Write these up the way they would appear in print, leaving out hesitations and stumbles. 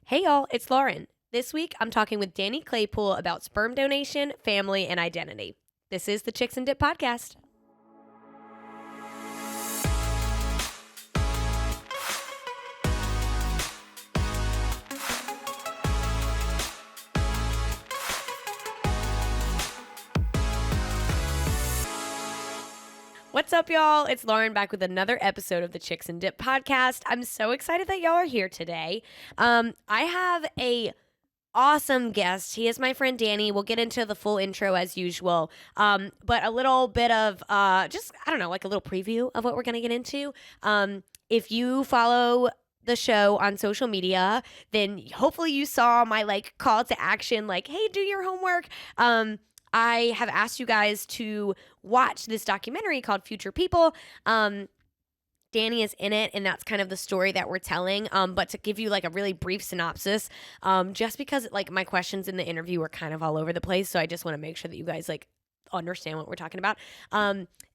Hey y'all, it's Lauren. This week I'm talking with Danny Claypoole about sperm donation, family, and identity. This is the Chicks and Dip podcast. What's up, y'all? It's Lauren back with another episode of the Chicks and Dip podcast. I'm so excited that y'all are here today. I have a awesome guest. He is my friend Danny. We'll get into the full intro as usual. But a little bit of like a little preview of what we're gonna get into. If you follow the show on social media, then hopefully you saw my call to action, hey, do your homework. I have asked you guys to watch this documentary called Future People. Danny is in it, and that's kind of the story that we're telling. But to give you a really brief synopsis, just because my questions in the interview were kind of all over the place, so I just want to make sure that you guys understand what we're talking about.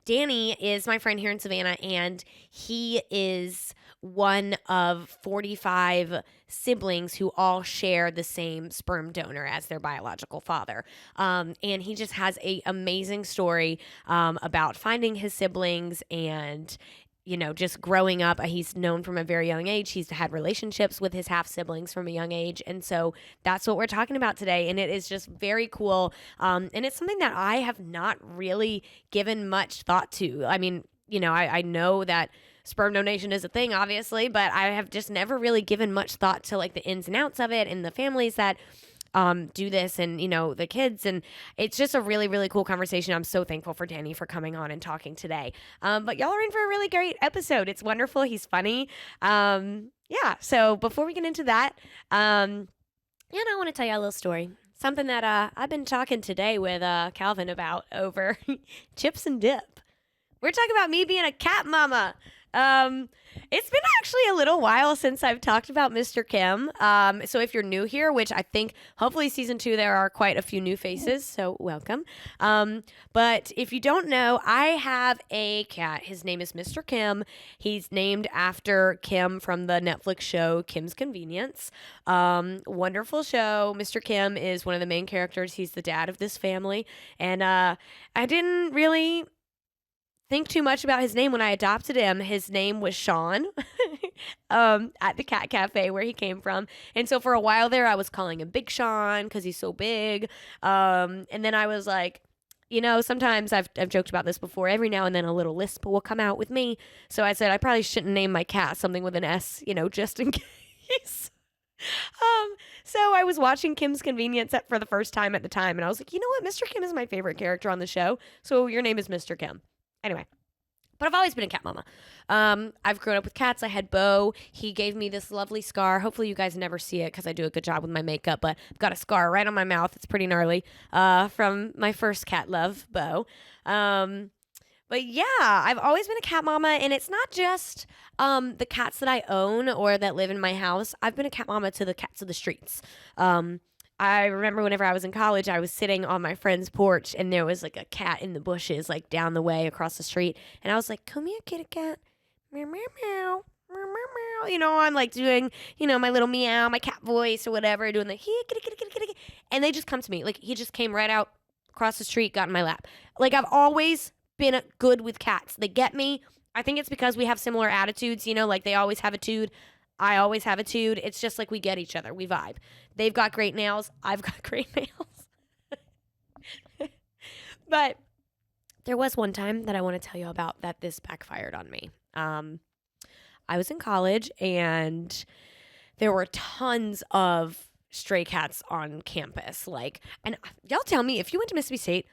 Danny is my friend here in Savannah, and he is one of 45 siblings who all share the same sperm donor as their biological father. And he just has an amazing story about finding his siblings and just growing up. He's known from a very young age. He's had relationships with his half siblings from a young age. And so that's what we're talking about today. And it is just very cool. And it's something that I have not really given much thought to. I mean, I know that sperm donation is a thing, obviously, but I have just never really given much thought to the ins and outs of it and the families that do this and, the kids. And it's just a really, really cool conversation. I'm so thankful for Danny for coming on and talking today. But y'all are in for a really great episode. It's wonderful. He's funny. So before we get into that, I want to tell you a little story. Something that I've been talking today with Calvin about over chips and dip. We're talking about me being a cat mama. It's been actually a little while since I've talked about Mr. Kim. So if you're new here, which I think hopefully season 2, there are quite a few new faces, so welcome. But if you don't know, I have a cat. His name is Mr. Kim. He's named after Kim from the Netflix show Kim's Convenience. Wonderful show. Mr. Kim is one of the main characters. He's the dad of this family. And I didn't really think too much about his name when I adopted him. His name was Sean at the cat cafe where he came from. And so for a while there, I was calling him Big Sean because he's so big. And then I was like, sometimes I've joked about this before. Every now and then a little lisp will come out with me. So I said I probably shouldn't name my cat something with an S, just in case. So I was watching Kim's Convenience for the first time at the time. And I was like, you know what? Mr. Kim is my favorite character on the show. So your name is Mr. Kim. Anyway, but I've always been a cat mama. I've grown up with cats. I had Bo. He gave me this lovely scar. Hopefully you guys never see it because I do a good job with my makeup, but I've got a scar right on my mouth. It's pretty gnarly from my first cat love, Bo. But yeah, I've always been a cat mama, and it's not just the cats that I own or that live in my house. I've been a cat mama to the cats of the streets. I remember whenever I was in college, I was sitting on my friend's porch, and there was a cat in the bushes, down the way across the street. And I was like, come here, kitty cat. Meow, meow, meow. Meow, meow, meow. I'm doing, my little meow, my cat voice or whatever, doing the here, kitty, kitty, kitty, kitty. And they just come to me. He just came right out across the street, got in my lap. I've always been good with cats. They get me. I think it's because we have similar attitudes, they always have a tude. I always have a tude. It's just we get each other. We vibe. They've got great nails. I've got great nails. But there was one time that I want to tell you about that this backfired on me. I was in college, and there were tons of stray cats on campus. And y'all tell me, if you went to Mississippi State,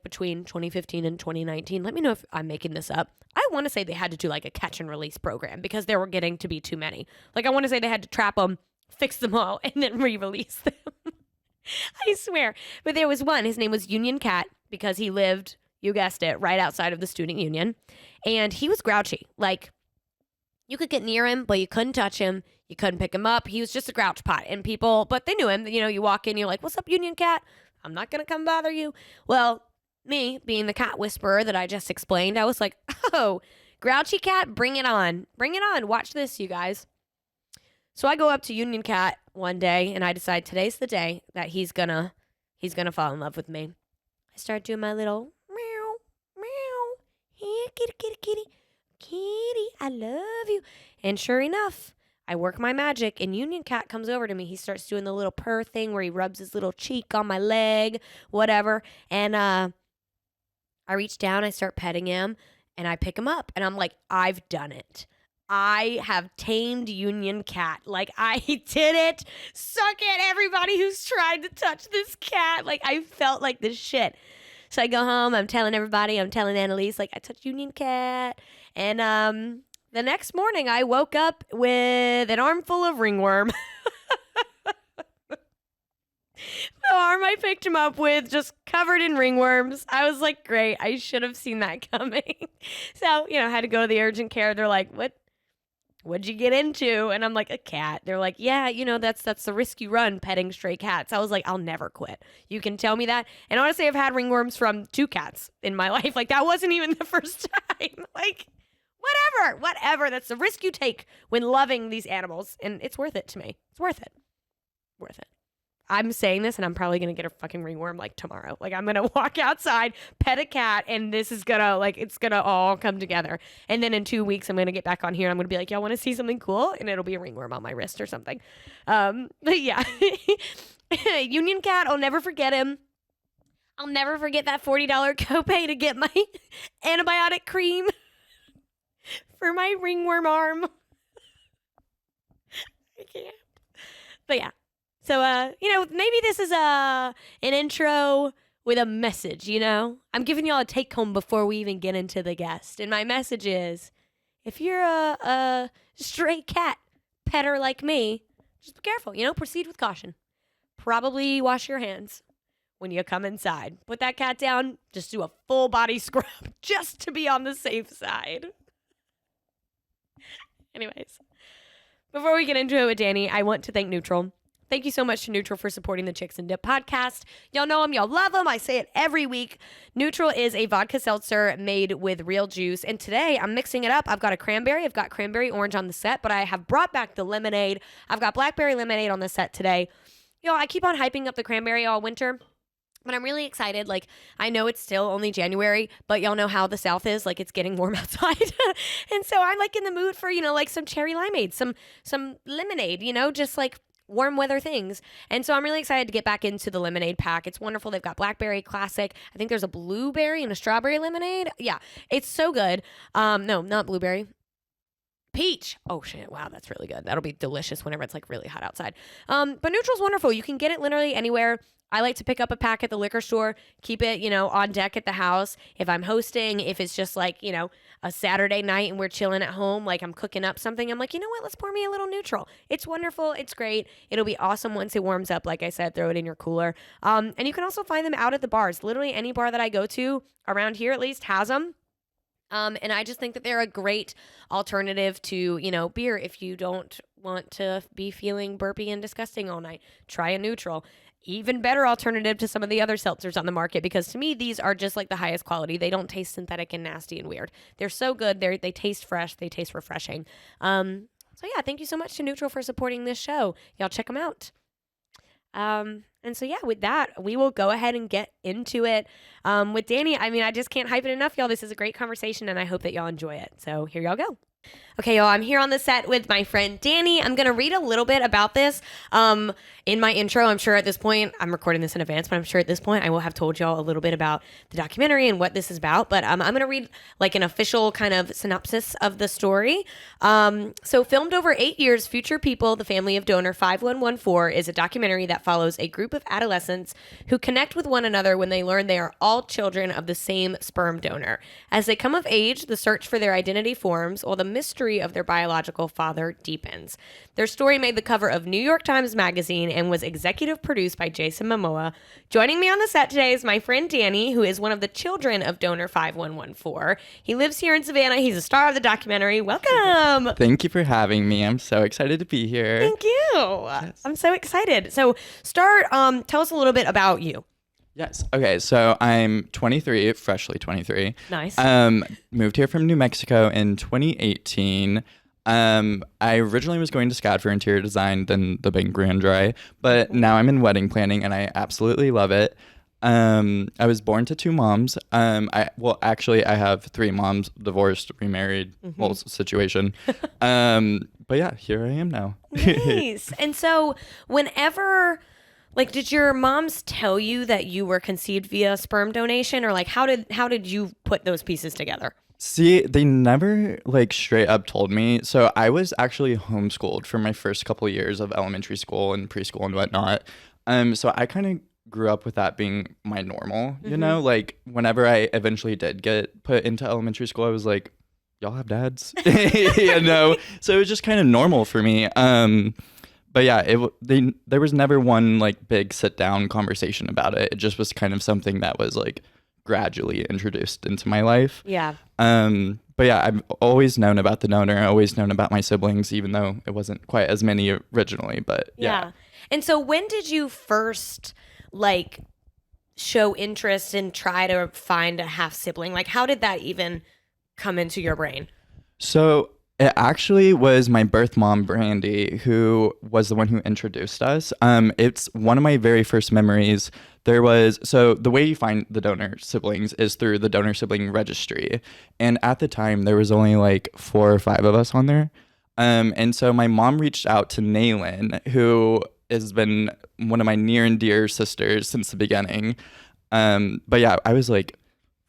between 2015 and 2019, let me know if I'm making this up. I want to say they had to do a catch and release program because there were getting to be too many. I want to say they had to trap them, fix them all, and then re-release them. I swear. But there was one. His name was Union Cat because he lived, you guessed it, right outside of the student union. And he was grouchy. You could get near him, but you couldn't touch him. You couldn't pick him up. He was just a grouch pot. And people, but they knew him. You walk in, you're like, what's up, Union Cat? I'm not going to come bother you. Well, me, being the cat whisperer that I just explained, I was like, oh, grouchy cat, bring it on. Bring it on. Watch this, you guys. So I go up to Union Cat one day and I decide today's the day that he's gonna fall in love with me. I start doing my little meow, meow. Here, kitty, kitty, kitty. Kitty, I love you. And sure enough, I work my magic and Union Cat comes over to me. He starts doing the little purr thing where he rubs his little cheek on my leg, whatever. And I reach down, I start petting him, and I pick him up. And I'm like, I've done it. I have tamed Union Cat. Like, I did it. Suck it, everybody who's tried to touch this cat. Like, I felt like this shit. So I go home. I'm telling everybody. I'm telling Annalise, like, I touched Union Cat. And the next morning, I woke up with an armful of ringworm. The arm I picked him up with just covered in ringworms. I was like, great. I should have seen that coming. So, I had to go to the urgent care. They're like, what'd you get into? And I'm like, a cat. They're like, yeah, that's the risk you run petting stray cats. I was like, I'll never quit. You can tell me that. And honestly, I've had ringworms from 2 cats in my life. Like, that wasn't even the first time. Like, whatever. That's the risk you take when loving these animals. And it's worth it to me. It's worth it. I'm saying this and I'm probably going to get a fucking ringworm like tomorrow. Like, I'm going to walk outside, pet a cat, and this is going to it's going to all come together. And then in 2 weeks, I'm going to get back on here and I'm going to be like, y'all want to see something cool? And it'll be a ringworm on my wrist or something. But yeah, Union Cat, I'll never forget him. I'll never forget that $40 copay to get my antibiotic cream for my ringworm arm. I can't. But yeah. So, maybe this is an intro with a message, I'm giving y'all a take home before we even get into the guest. And my message is, if you're a stray cat petter like me, just be careful, proceed with caution. Probably wash your hands when you come inside. Put that cat down, just do a full body scrub just to be on the safe side. Anyways, before we get into it with Danny, I want to thank Neutral. Thank you so much to Neutral for supporting the Chicks and Dip podcast. Y'all know them. Y'all love them. I say it every week. Neutral is a vodka seltzer made with real juice. And today I'm mixing it up. I've got a cranberry. I've got cranberry orange on the set, but I have brought back the lemonade. I've got blackberry lemonade on the set today. I keep on hyping up the cranberry all winter. But I'm really excited. Like, I know it's still only January, but y'all know how the South is. Like, it's getting warm outside. And so I'm like in the mood for, like some cherry limeade, some lemonade, just like warm weather things. And so I'm really excited to get back into the lemonade pack. It's wonderful. They've got blackberry classic. I think there's a blueberry and a strawberry lemonade. Yeah, it's so good. No, not blueberry. Peach. Oh shit. Wow, that's really good. That'll be delicious whenever it's like really hot outside. But Neutral's wonderful. You can get it literally anywhere. I like to pick up a pack at the liquor store, keep it, on deck at the house. If I'm hosting, if it's just like, a Saturday night and we're chilling at home, like I'm cooking up something, I'm like, you know what? Let's pour me a little Neutral. It's wonderful. It's great. It'll be awesome once it warms up. Like I said, throw it in your cooler. And you can also find them out at the bars. Literally any bar that I go to around here at least has them. And I just think that they're a great alternative to, beer. If you don't want to be feeling burpy and disgusting all night, try a Neutral. Even better alternative to some of the other seltzers on the market, because to me, these are just like the highest quality. They don't taste synthetic and nasty and weird. They're so good. They taste fresh. They taste refreshing. So yeah, thank you so much to Neutral for supporting this show. Y'all check them out. And so yeah, with that, we will go ahead and get into it. With Danny, I just can't hype it enough, y'all. This is a great conversation and I hope that y'all enjoy it. So here y'all go. Okay, y'all, I'm here on the set with my friend Danny. I'm going to read a little bit about this in my intro. I'm sure at this point, I'm recording this in advance, but I'm sure at this point I will have told y'all a little bit about the documentary and what this is about. But I'm going to read like an official kind of synopsis of the story. So filmed over 8 years, Future People, the Family of Donor 5114 is a documentary that follows a group of adolescents who connect with one another when they learn they are all children of the same sperm donor. As they come of age, the search for their identity forms, while the mystery of their biological father deepens. Their story made the cover of New York Times Magazine and was executive produced by Jason Momoa. Joining me on the set today is my friend Danny, who is one of the children of Donor 5114. He lives here in Savannah. He's a star of the documentary. Welcome. Thank you for having me. I'm so excited to be here. Thank you. Yes. I'm so excited. So tell us a little bit about you. Yes. Okay. So I'm 23, freshly 23. Nice. Moved here from New Mexico in 2018. I originally was going to SCAD for interior design, then the Big Grand Dry, but now I'm in wedding planning and I absolutely love it. I was born to two moms. I have three moms, divorced, remarried, whole situation. But yeah, here I am now. Nice. And so whenever, like, did your moms tell you that you were conceived via sperm donation, or like how did you put those pieces together? See, they never like straight up told me. So I was actually homeschooled for my first couple of years of elementary school and preschool and whatnot. So I kind of grew up with that being my normal, you know, like whenever I eventually did get put into elementary school, I was like, y'all have dads, you know? So it was just kind of normal for me. But yeah, there was never one like big sit down conversation about it. It just was kind of something that was like gradually introduced into my life. Yeah. But yeah, I've always known about the donor, always known about my siblings, even though it wasn't quite as many originally, but yeah. And so when did you first like show interest and try to find a half sibling? Like how did that even come into your brain? So it actually was my birth mom, Brandy, who was the one who introduced us. It's one of my very first memories. So the way you find the donor siblings is through the donor sibling registry. And at the time, there was only like 4 or 5 of us on there. And so my mom reached out to Naylin, who has been one of my near and dear sisters since the beginning. But yeah, I was like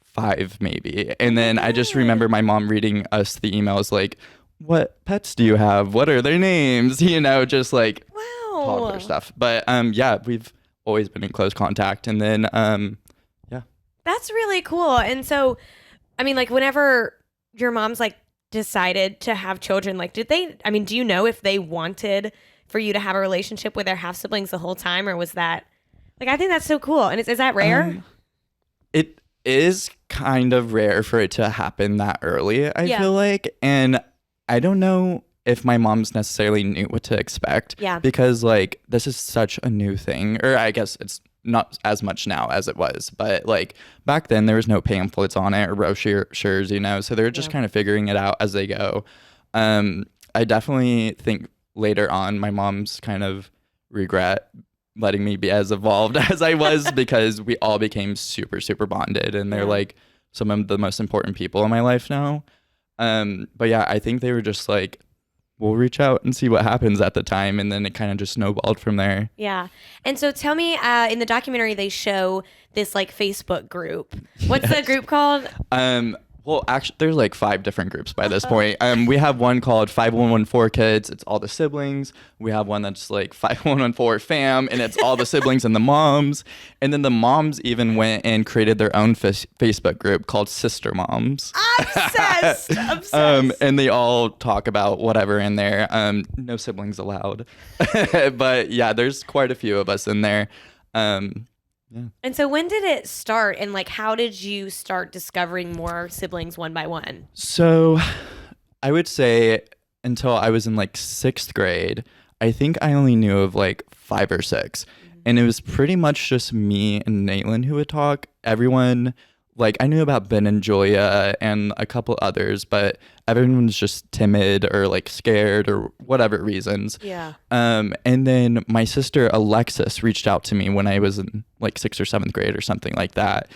5 maybe. And then I just remember my mom reading us the emails like, what pets do you have? What are their names? You know, just like toddler stuff. But yeah, we've always been in close contact. And then yeah. That's really cool. And so, I mean, like whenever your mom's like decided to have children, like do you know if they wanted for you to have a relationship with their half siblings the whole time, or was that like, I think that's so cool. And is that rare? It is kind of rare for it to happen that early, I feel like. And I don't know if my mom's necessarily knew what to expect. Yeah. Because like this is such a new thing, or I guess it's not as much now as it was, but like back then there was no pamphlets on it or brochures, you know, so they're just kind of figuring it out as they go. I definitely think later on my mom's kind of regret letting me be as evolved as I was because we all became super, super bonded, and they're like some of the most important people in my life now. But yeah, I think they were just like, we'll reach out and see what happens at the time. And then it kind of just snowballed from there. Yeah. And so tell me, in the documentary, they show this like Facebook group. What's the group called? Well, actually, there's like 5 different groups by this point. We have one called 5114 Kids. It's all the siblings. We have one that's like 5114 Fam, and it's all the siblings and the moms. And then the moms even went and created their own Facebook group called Sister Moms. Obsessed. Obsessed. And they all talk about whatever in there. No siblings allowed. But yeah, there's quite a few of us in there. Yeah. And so when did it start, and like how did you start discovering more siblings one by one? So I would say until I was in like 6th grade, I think I only knew of like 5 or 6. And it was pretty much just me and Naylin who would talk. Everyone, like I knew about Ben and Julia and a couple others, but everyone was just timid or like scared or whatever reasons. Yeah. And then my sister Alexis reached out to me when I was in like 6th or 7th grade or something like that,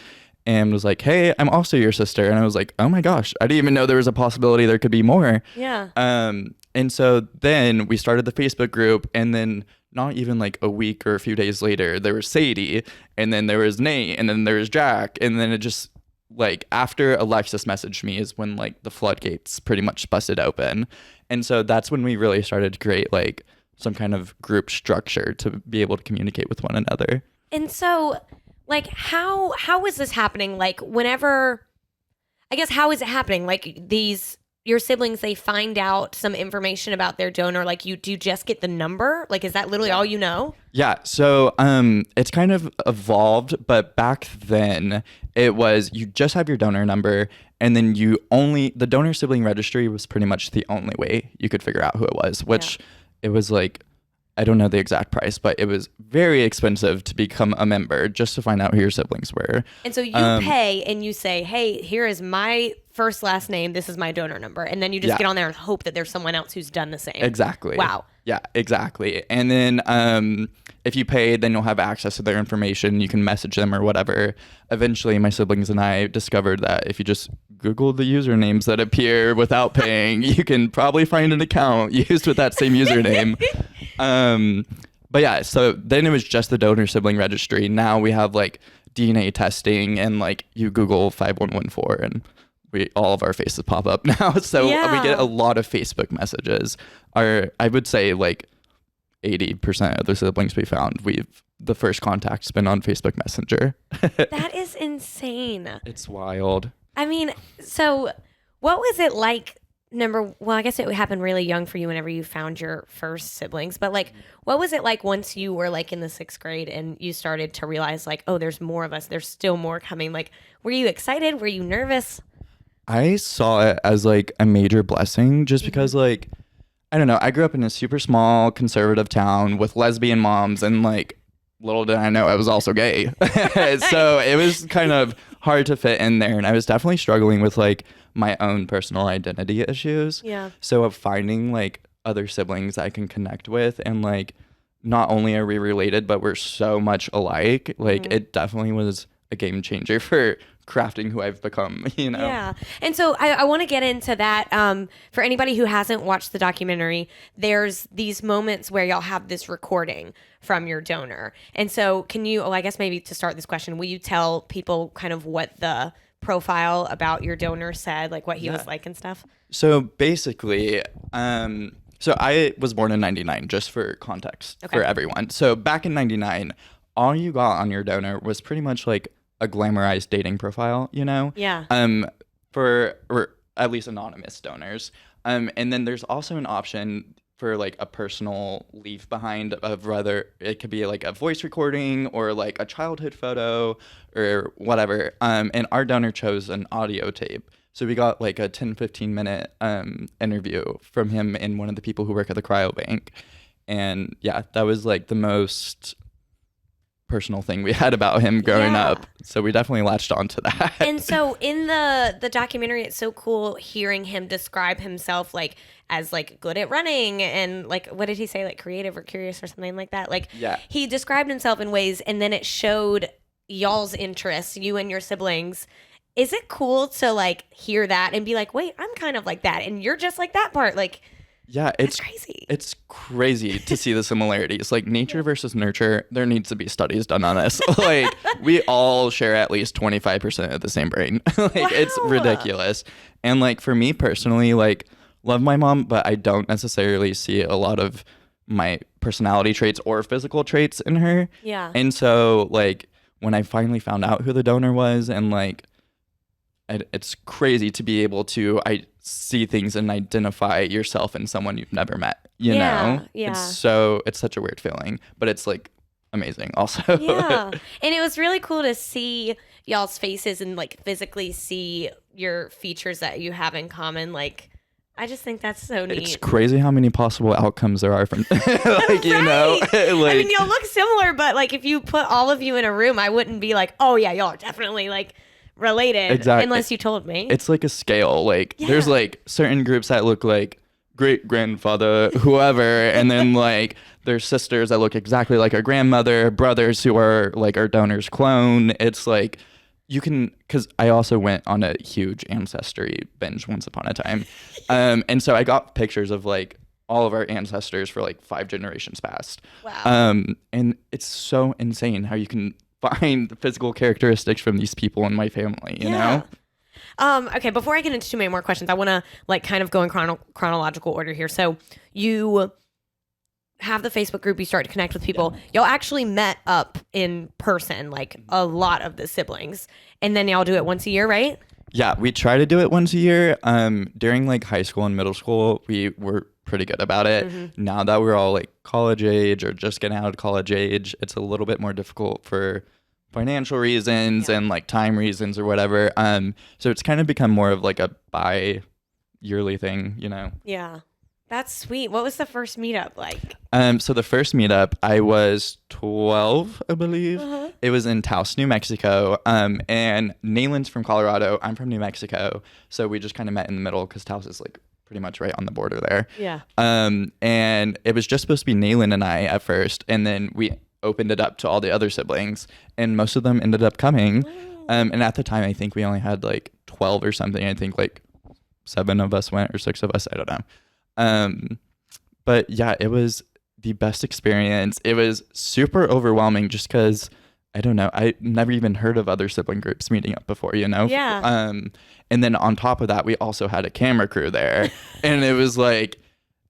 and was like, hey, I'm also your sister. And I was like, oh my gosh, I didn't even know there was a possibility there could be more. Yeah. And so then we started the Facebook group, and then not even like a week or a few days later, there was Sadie, and then there was Nate, and then there was Jack, and then it just like after Alexis messaged me is when like the floodgates pretty much busted open. And so that's when we really started to create like some kind of group structure to be able to communicate with one another. And so like how is this happening? Like whenever, I guess, how is it happening? Like your siblings, they find out some information about their donor. Like do you just get the number? Like, is that literally all you know? Yeah. So it's kind of evolved, but back then it was you just have your donor number, and then the donor sibling registry was pretty much the only way you could figure out who it was, which it was like, I don't know the exact price, but it was very expensive to become a member just to find out who your siblings were. And so you pay and you say, hey, here is my first, last name, this is my donor number. And then you just get on there and hope that there's someone else who's done the same. Exactly. Wow. Yeah, exactly. And then if you pay, then you'll have access to their information. You can message them or whatever. Eventually, my siblings and I discovered that if you just Google the usernames that appear without paying, you can probably find an account used with that same username. But yeah, so then it was just the donor sibling registry. Now we have like DNA testing, and like you Google 5114 and all of our faces pop up now. So we get a lot of Facebook messages. I would say like 80% of the siblings we found, the first contact's been on Facebook Messenger. That is insane. It's wild. I mean, so what was it like? Well, I guess it happened really young for you whenever you found your first siblings, but like, what was it like once you were like in the 6th grade and you started to realize like, oh, there's more of us, there's still more coming? Like, were you excited? Were you nervous? I saw it as like a major blessing just because like, I don't know, I grew up in a super small conservative town with lesbian moms, and like little did I know I was also gay. So it was kind of hard to fit in there, and I was definitely struggling with like my own personal identity issues. Yeah. So of finding like other siblings I can connect with, and like not only are we related, but we're so much alike, like it definitely was a game changer for crafting who I've become, you know? Yeah. And so I want to get into that. For anybody who hasn't watched the documentary, there's these moments where y'all have this recording from your donor. And so I guess maybe to start this question, will you tell people kind of what the profile about your donor said, like what he was like and stuff? So basically, so I was born in 99, just for context for everyone. So back in 99, all you got on your donor was pretty much like a glamorized dating profile, you know? Yeah. Or at least anonymous donors. And then there's also an option for like a personal leave behind of whether it could be like a voice recording or like a childhood photo or whatever. And our donor chose an audio tape. So we got like a 10-15 minute interview from him and one of the people who work at the cryobank. And yeah, that was like the most personal thing we had about him growing up. So we definitely latched on to that. And so in the documentary, it's so cool hearing him describe himself like as like good at running and like, what did he say? Like creative or curious or something like that. Like he described himself in ways, and then it showed y'all's interests, you and your siblings. Is it cool to like hear that and be like, wait, I'm kind of like that and you're just like that part? Like, yeah, it's crazy. It's crazy to see the similarities. Like nature versus nurture, there needs to be studies done on this. Like we all share at least 25% of the same brain. It's ridiculous. And like for me personally, like love my mom, but I don't necessarily see a lot of my personality traits or physical traits in her. Yeah. And so like when I finally found out who the donor was, and like it's crazy to be able to see things and identify yourself in someone you've never met, you know? Yeah. It's such a weird feeling, but it's like amazing also. Yeah. And it was really cool to see y'all's faces and like physically see your features that you have in common. Like, I just think that's so neat. It's crazy how many possible outcomes there are from like, you know, like, I mean, y'all look similar, but like if you put all of you in a room, I wouldn't be like, oh yeah, y'all are definitely like related. Exactly. Unless you told me. It's like a scale. Like there's like certain groups that look like great grandfather, whoever, and then like there's sisters that look exactly like our grandmother, brothers who are like our donor's clone. It's like you can, because I also went on a huge ancestry binge once upon a time. And so I got pictures of like all of our ancestors for like 5 generations past. Wow. And it's so insane how you can find the physical characteristics from these people in my family, you know? Okay, before I get into too many more questions, I want to like kind of go in chronological order here. So you have the Facebook group, you start to connect with people. Y'all actually met up in person, like a lot of the siblings, and then y'all do it once a year, right? Yeah, we try to do it once a year. During like high school and middle school, we were pretty good about it. Mm-hmm. Now that we're all like college age or just getting out of college age, it's a little bit more difficult for financial reasons and like time reasons or whatever. So it's kind of become more of like a bi-yearly thing, you know? Yeah. That's sweet. What was the first meetup like? So the first meetup, I was 12, I believe. It was in Taos, New Mexico. And Nayland's from Colorado. I'm from New Mexico. So we just kind of met in the middle because Taos is like pretty much right on the border there. Yeah. And it was just supposed to be Nayland and I at first. And then we opened it up to all the other siblings. And most of them ended up coming. And at the time, I think we only had like 12 or something. I think like 7 of us went or 6 of us. I don't know. But yeah, it was the best experience. It was super overwhelming just because I don't know, I never even heard of other sibling groups meeting up before, you know? Yeah. And then on top of that, we also had a camera crew there. And it was like,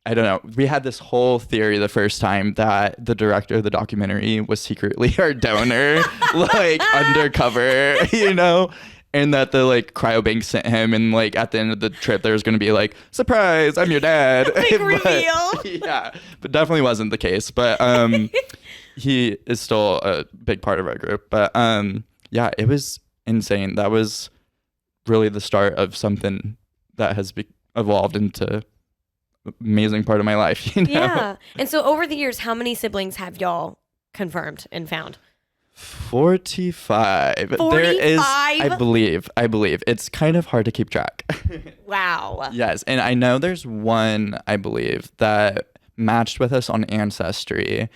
I don't know, we had this whole theory the first time that the director of the documentary was secretly our donor, like undercover, you know? And that the like cryobank sent him, and like at the end of the trip there was going to be like, surprise, I'm your dad. Big reveal. Yeah, but definitely wasn't the case. But he is still a big part of our group. But yeah, it was insane. That was really the start of something that has evolved into an amazing part of my life. You know? Yeah. And so over the years, how many siblings have y'all confirmed and found? 45. 45? There is, I believe. It's kind of hard to keep track. Wow. Yes. And I know there's one, I believe, that matched with us on Ancestry,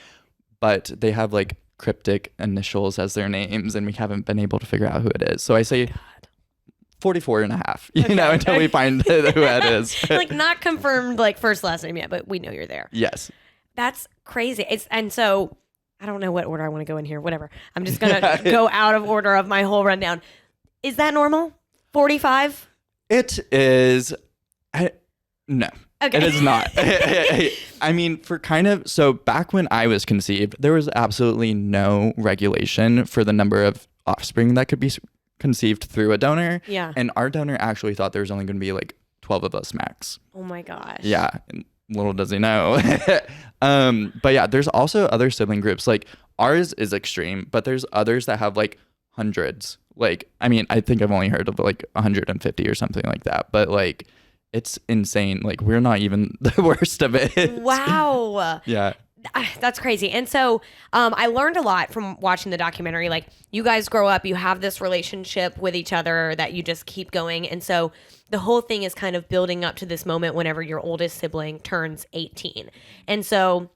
but they have like cryptic initials as their names, and we haven't been able to figure out who it is. So I say 44 and a half, you know, until we find who that is. Like not confirmed like first last name yet, but we know you're there. Yes. That's crazy. And so I don't know what order I want to go in here. Whatever. I'm just going to go out of order of my whole rundown. Is that normal? 45? It is. No. Okay. It is not. I mean, so back when I was conceived, there was absolutely no regulation for the number of offspring that could be conceived through a donor. Yeah. And our donor actually thought there was only going to be like 12 of us max. Oh my gosh. Yeah. Little does he know. But yeah, there's also other sibling groups. Like ours is extreme, but there's others that have like hundreds. Like, I mean, I think I've only heard of like 150 or something like that. But like, it's insane. Like, we're not even the worst of it. Wow. Yeah. That's crazy. And so I learned a lot from watching the documentary. Like, you guys grow up, you have this relationship with each other that you just keep going. And so the whole thing is kind of building up to this moment whenever your oldest sibling turns 18. And so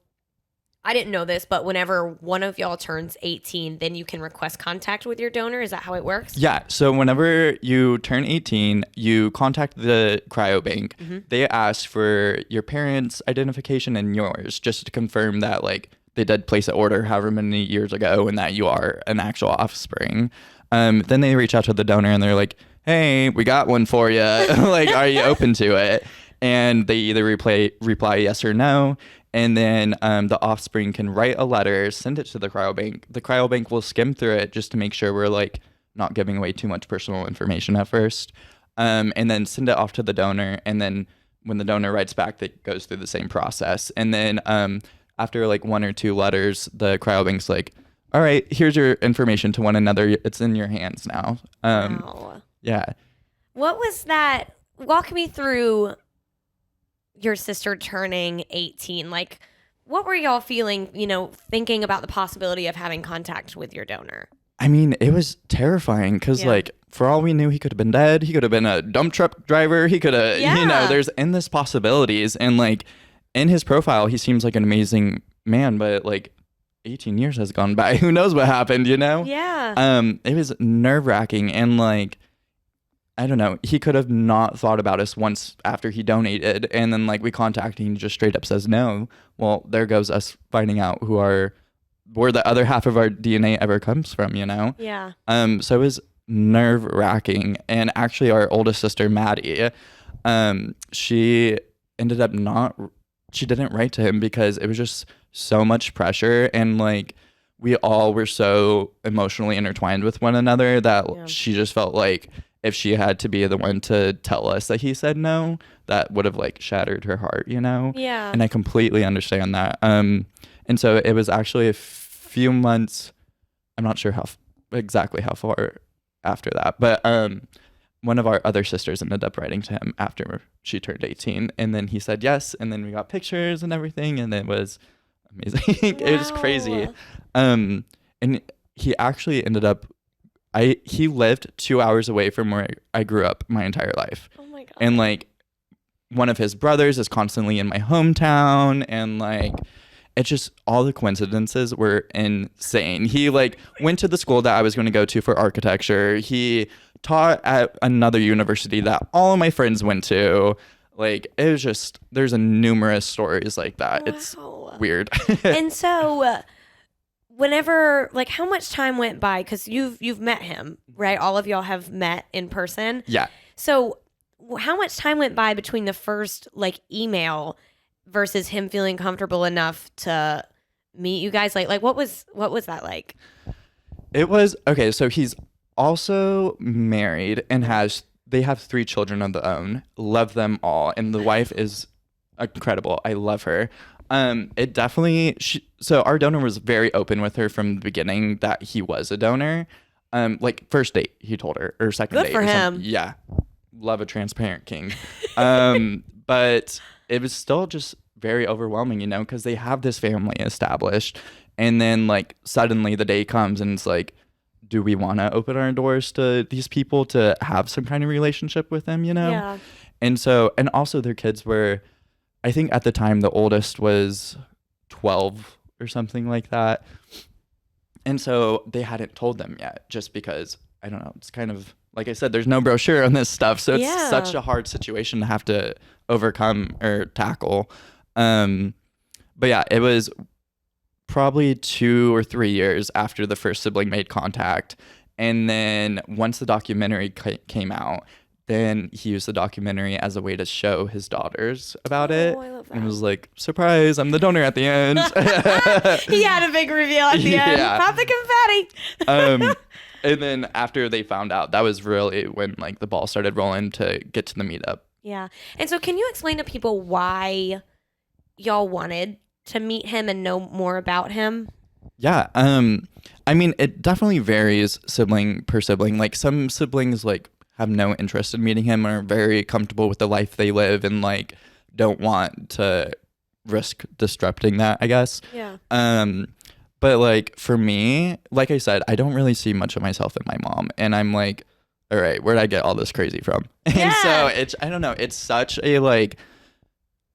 I didn't know this, but whenever one of y'all turns 18, then you can request contact with your donor. Is that how it works? Yeah. So whenever you turn 18, you contact the cryobank. Mm-hmm. They ask for your parents' identification and yours just to confirm that like they did place an order however many years ago and that you are an actual offspring. Then they reach out to the donor and they're like, hey, we got one for you. Like, are you open to it? And they either reply yes or no. And then the offspring can write a letter, send it to the cryobank. The cryobank will skim through it just to make sure we're like not giving away too much personal information at first. And then send it off to the donor. And then when the donor writes back, that goes through the same process. And then after like 1 or 2 letters, the cryobank's like, all right, here's your information to one another. It's in your hands now. Wow. Yeah. What was that? Walk me through your sister turning 18. Like, what were y'all feeling, thinking about the possibility of having contact with your donor? I mean, it was terrifying because, like, for all we knew, he could have been dead. He could have been a dump truck driver. He could have, there's endless possibilities. And, like, in his profile, he seems like an amazing man, but, like, 18 years has gone by. Who knows what happened, Yeah. It was nerve-wracking and, like, I don't know. He could have not thought about us once after he donated. And then like we contacted him, he just straight up says no. Well, there goes us finding out where the other half of our DNA ever comes from, Yeah. So it was nerve wracking. And actually our oldest sister, Maddie, she ended up she didn't write to him because it was just so much pressure. And like, we all were so emotionally intertwined with one another that she just felt like if she had to be the one to tell us that he said no, that would have like shattered her heart, Yeah. And I completely understand that. And so it was actually a few months, I'm not sure exactly how far after that, but one of our other sisters ended up writing to him after she turned 18, and then he said yes, and then we got pictures and everything, and it was amazing. Wow. It was crazy. And he actually ended up he lived 2 hours away from where I grew up my entire life. Oh my god. And like one of his brothers is constantly in my hometown, and like it's just all the coincidences were insane. He like went to the school that I was going to go to for architecture. He taught at another university that all of my friends went to. Like it was just, there's numerous stories like that. Wow. It's weird. And so whenever, like, how much time went by? Because you've met him, right? All of y'all have met in person. Yeah. So how much time went by between the first like email versus him feeling comfortable enough to meet you guys? Like what was that like? It was okay. So he's also married and they have 3 children of their own. Love them all, and the wife is incredible. I love her. It definitely. So our donor was very open with her from the beginning that he was a donor. Like first date, he told her, or second Good date. for him. Something. Yeah, love a transparent king. But it was still just very overwhelming, because they have this family established, and then like suddenly the day comes and it's like, do we want to open our doors to these people to have some kind of relationship with them, Yeah. And so, and also their kids were, I think at the time the oldest was 12 or something like that. And so they hadn't told them yet, just because, I don't know, it's kind of, like I said, there's no brochure on this stuff. So it's such a hard situation to have to overcome or tackle. But yeah, it was probably 2 or 3 years after the first sibling made contact. And then once the documentary came out, then he used the documentary as a way to show his daughters about it. I love that. And was like, surprise, I'm the donor at the end. He had a big reveal at the end. Pop the confetti. And then after they found out, that was really when like the ball started rolling to get to the meetup. Yeah. And so can you explain to people why y'all wanted to meet him and know more about him? Yeah. I mean, it definitely varies sibling per sibling. Like some siblings like have no interest in meeting him, are very comfortable with the life they live and like don't want to risk disrupting that, I guess. Yeah. But like for me, like I said, I don't really see much of myself in my mom, and I'm like, all right, where'd I get all this crazy from? And so it's, I don't know, it's such a like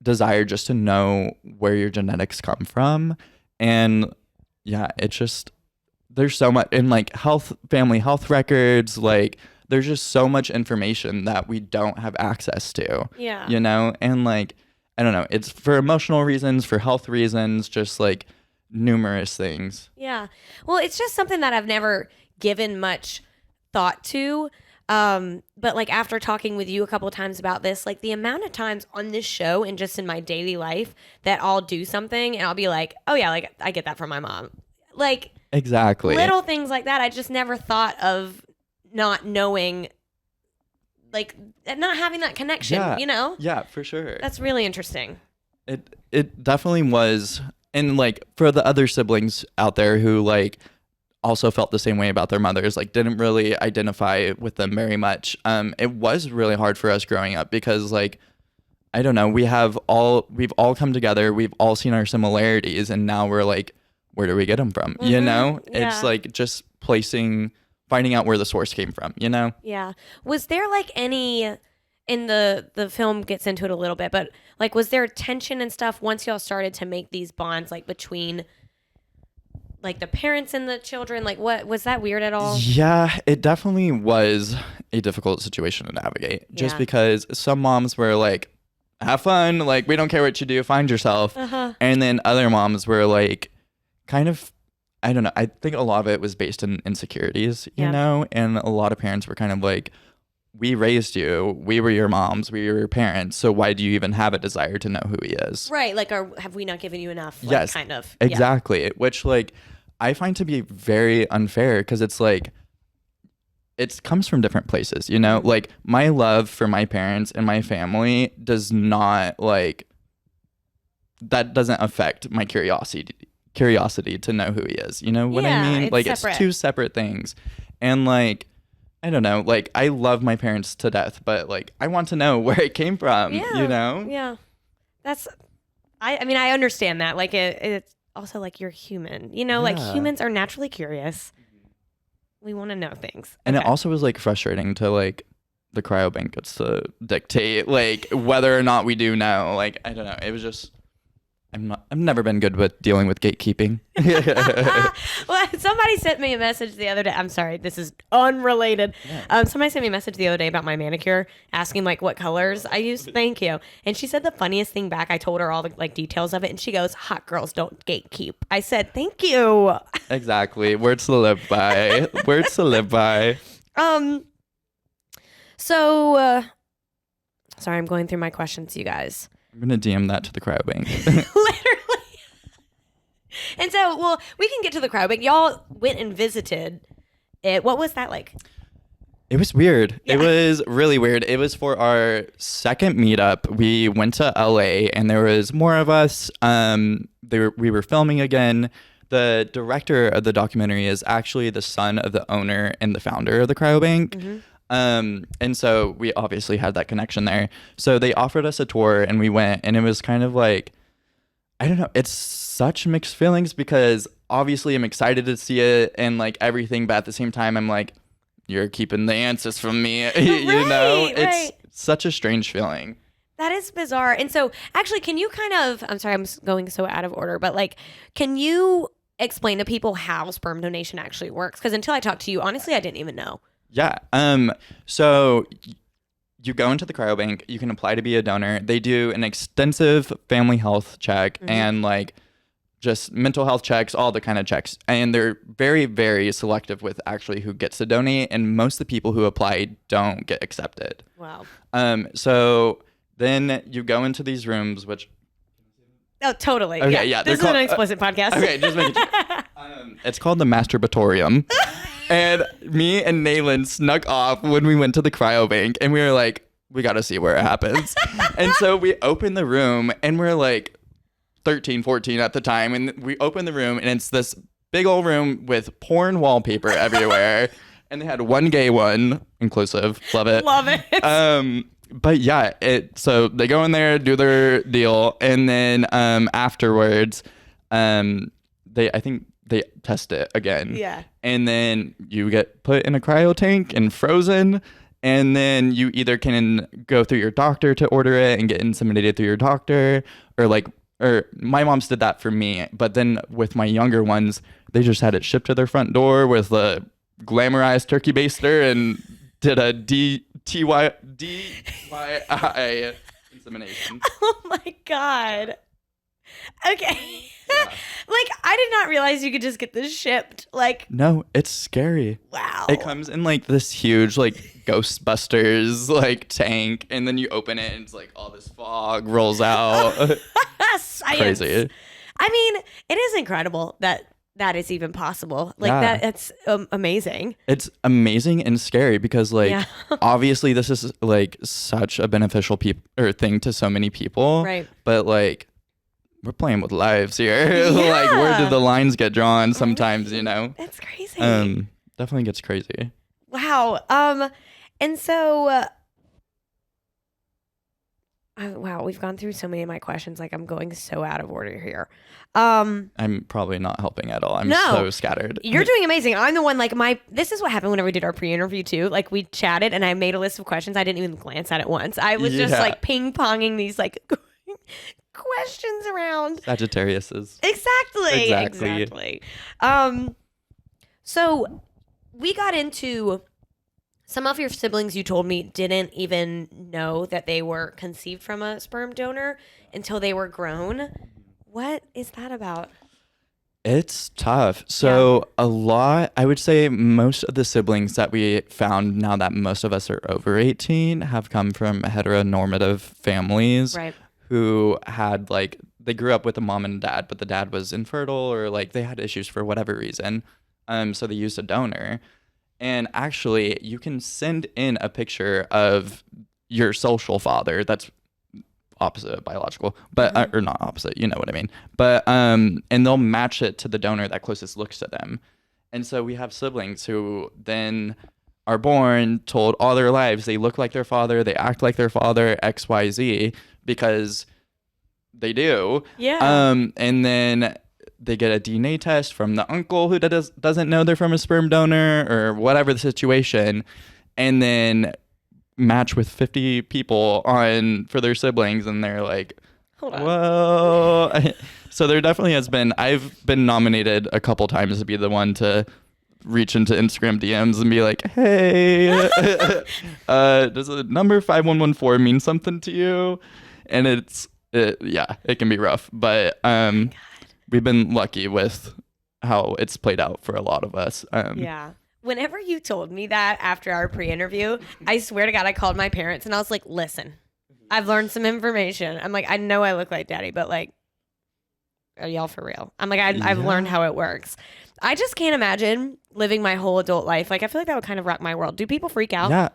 desire just to know where your genetics come from. And yeah, it's just, there's so much in like family health records, like there's just so much information that we don't have access to. Yeah. And like, I don't know, it's for emotional reasons, for health reasons, just like numerous things. Yeah. Well, it's just something that I've never given much thought to. But like after talking with you a couple of times about this, like the amount of times on this show and just in my daily life that I'll do something and I'll be like, oh yeah, like I get that from my mom. Like exactly little things like that. I just never thought of not knowing, like not having that connection, Yeah, for sure. That's really interesting. It definitely was. And like for the other siblings out there who like also felt the same way about their mothers, like didn't really identify with them very much. It was really hard for us growing up because like, I don't know, we've all come together. We've all seen our similarities, and now we're like, where do we get them from? Yeah. It's like just finding out where the source came from, Yeah. Was there like any, in the film gets into it a little bit, but like, was there tension and stuff once y'all started to make these bonds, like between like the parents and the children? Like what, was that weird at all? Yeah, it definitely was a difficult situation to navigate just because some moms were like, have fun. Like, we don't care what you do. Find yourself. And then other moms were like, kind of, I don't know. I think a lot of it was based in insecurities, you know? And a lot of parents were kind of like, we raised you. We were your moms. We were your parents. So why do you even have a desire to know who he is? Right. Like, have we not given you enough? Like, yes. Kind of. Exactly. Yeah. Which, like, I find to be very unfair because it's like, it comes from different places, you know? Like, my love for my parents and my family does not, like, that doesn't affect my curiosity to know who he is. You know what I mean? Like, separate. It's two separate things. And, like, I don't know, like I love my parents to death, but like I want to know where it came from, you know? Yeah. That's I mean, I understand that. Like it's also like you're human. You know, like humans are naturally curious. We want to know things. And it also was like frustrating to like the cryobank gets to dictate like whether or not we do know. Like I don't know. It was just I've never been good with dealing with gatekeeping. Well, somebody sent me a message the other day. I'm sorry, this is unrelated. Yeah. Somebody sent me a message the other day about my manicure, asking like what colors I use. Thank you. And she said the funniest thing back. I told her all the like details of it, and she goes, "Hot girls don't gatekeep." I said, "Thank you." Exactly. Words to live by. Words to live by. So, sorry, I'm going through my questions, you guys. I'm gonna DM that to the cryobank. Literally. And so, well, we can get to the cryobank. Y'all went and visited it. What was that like? It was weird. Yeah. It was really weird. It was for our second meetup. We went to LA and there was more of us. We were filming again. The director of the documentary is actually the son of the owner and the founder of the cryobank. Mm-hmm. And so we obviously had that connection there. So they offered us a tour and we went, and it was kind of like, I don't know, it's such mixed feelings because obviously I'm excited to see it and like everything, but at the same time I'm like, you're keeping the answers from me. You know, it's such a strange feeling. That is bizarre. And so actually, can you kind of, I'm sorry, I'm going so out of order, but like, can you explain to people how sperm donation actually works? Because until I talked to you, honestly, I didn't even know. Yeah. So you go into the cryobank, you can apply to be a donor. They do an extensive family health check and like just mental health checks, all the kind of checks. And they're very, very selective with actually who gets to donate. And most of the people who apply don't get accepted. Wow. So then you go into these rooms, which... Oh, totally. Okay, yeah. This is an explicit podcast. Okay, just make it... It's called the Masturbatorium. And me and Naylin snuck off when we went to the cryobank, and we were like, we got to see where it happens. And so we opened the room, and we're like 13, 14 at the time. And we opened the room, and it's this big old room with porn wallpaper everywhere. And they had one gay one, inclusive. Love it. Love it. But yeah, so they go in there, do their deal, and then afterwards, I think they test it again. Yeah. And then you get put in a cryo tank and frozen. And then you either can go through your doctor to order it and get inseminated through your doctor, or my mom's did that for me. But then with my younger ones, they just had it shipped to their front door with a glamorized turkey baster and did a DIY insemination. Oh my God. Okay. Yeah. Like, I did not realize you could just get this shipped. Like, no, it's scary. Wow. It comes in like this huge like Ghostbusters like tank, and then you open it and it's like all this fog rolls out. Science. Crazy. I mean, it is incredible that is even possible. Like that's amazing. It's amazing and scary because like obviously this is like such a beneficial thing to so many people. Right. But like we're playing with lives here. Like where do the lines get drawn sometimes, you know? That's crazy. Definitely gets crazy. Wow. And so wow, we've gone through so many of my questions. Like I'm going so out of order here. I'm probably not helping at all. I'm so scattered. You're doing amazing. I'm the one like this is what happened whenever we did our pre-interview too. Like we chatted and I made a list of questions. I didn't even glance at it once. I was just like ping-ponging these like questions around. Sagittariuses. Exactly. So we got into some of your siblings, you told me, didn't even know that they were conceived from a sperm donor until they were grown. What is that about? It's tough. So I would say most of the siblings that we found, now that most of us are over 18, have come from heteronormative families. Right. Who had like, they grew up with a mom and dad, but the dad was infertile or like they had issues for whatever reason. So they used a donor. And actually, you can send in a picture of your social father. That's opposite of biological, but or not opposite. You know what I mean. But and they'll match it to the donor that closest looks to them. And so we have siblings who then are born, told all their lives they look like their father, they act like their father, XYZ, because they do. Yeah. And then they get a DNA test from the uncle who doesn't know they're from a sperm donor or whatever the situation, and then match with 50 people for their siblings, and they're like, hold on. Whoa. So there definitely has been, I've been nominated a couple times to be the one to reach into Instagram DMs and be like, hey, does the number 5114 mean something to you? And it can be rough, but we've been lucky with how it's played out for a lot of us. Yeah. Whenever you told me that after our pre-interview, I swear to God, I called my parents and I was like, listen, I've learned some information. I'm like, I know I look like daddy, but like, are y'all for real? I'm like, I've learned how it works. I just can't imagine living my whole adult life. Like, I feel like that would kind of rock my world. Do people freak out? Yeah.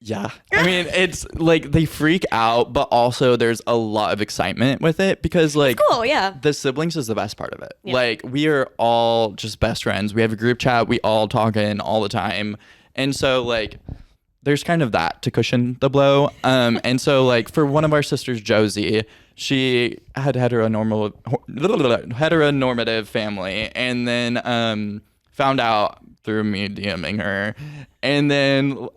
Yeah. I mean, it's like they freak out, but also there's a lot of excitement with it because like it's cool, yeah. The siblings is the best part of it. Yeah. Like we are all just best friends. We have a group chat. We all talk in all the time. And so like there's kind of that to cushion the blow. And so like for one of our sisters, Josie, she had heteronormative family and then found out through me DMing her. And then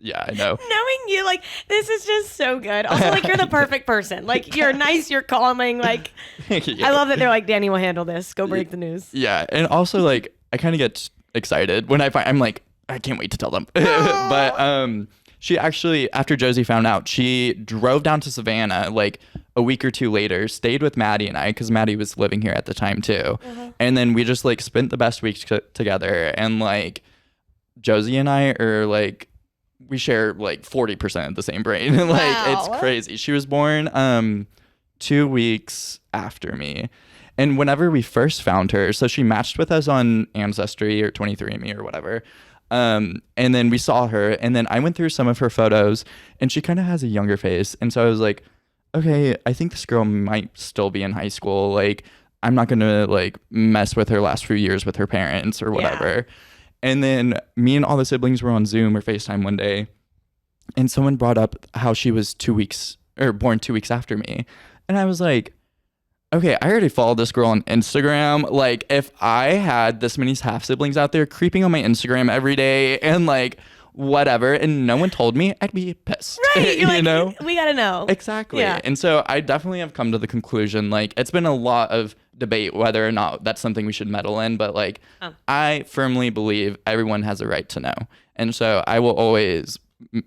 yeah, I know. Knowing you, like, this is just so good. Also, like, you're the perfect person. Like, you're nice, you're calming. Like, yeah. I love that they're like, Danny will handle this. Go break the news. Yeah, and also, like, I kind of get excited when I'm like, I can't wait to tell them. But she actually, after Josie found out, she drove down to Savannah, like, a week or two later, stayed with Maddie and I, because Maddie was living here at the time, too. And then we just, like, spent the best weeks together. And, like, Josie and I are, like, we share like 40% of the same brain. Like wow. It's crazy. She was born 2 weeks after me. And whenever we first found her, so she matched with us on Ancestry or 23andMe or whatever. And then we saw her and then I went through some of her photos and she kind of has a younger face. And so I was like, okay, I think this girl might still be in high school. Like I'm not going to like mess with her last few years with her parents or whatever. Yeah. And then me and all the siblings were on Zoom or FaceTime one day, and someone brought up how she was born 2 weeks after me. And I was like, okay, I already followed this girl on Instagram. Like, if I had this many half siblings out there creeping on my Instagram every day and like whatever, and no one told me, I'd be pissed. Right. You like, know? We got to know. Exactly. Yeah. And so I definitely have come to the conclusion, like, it's been a lot of debate whether or not that's something we should meddle in, but like I firmly believe everyone has a right to know, and so I will always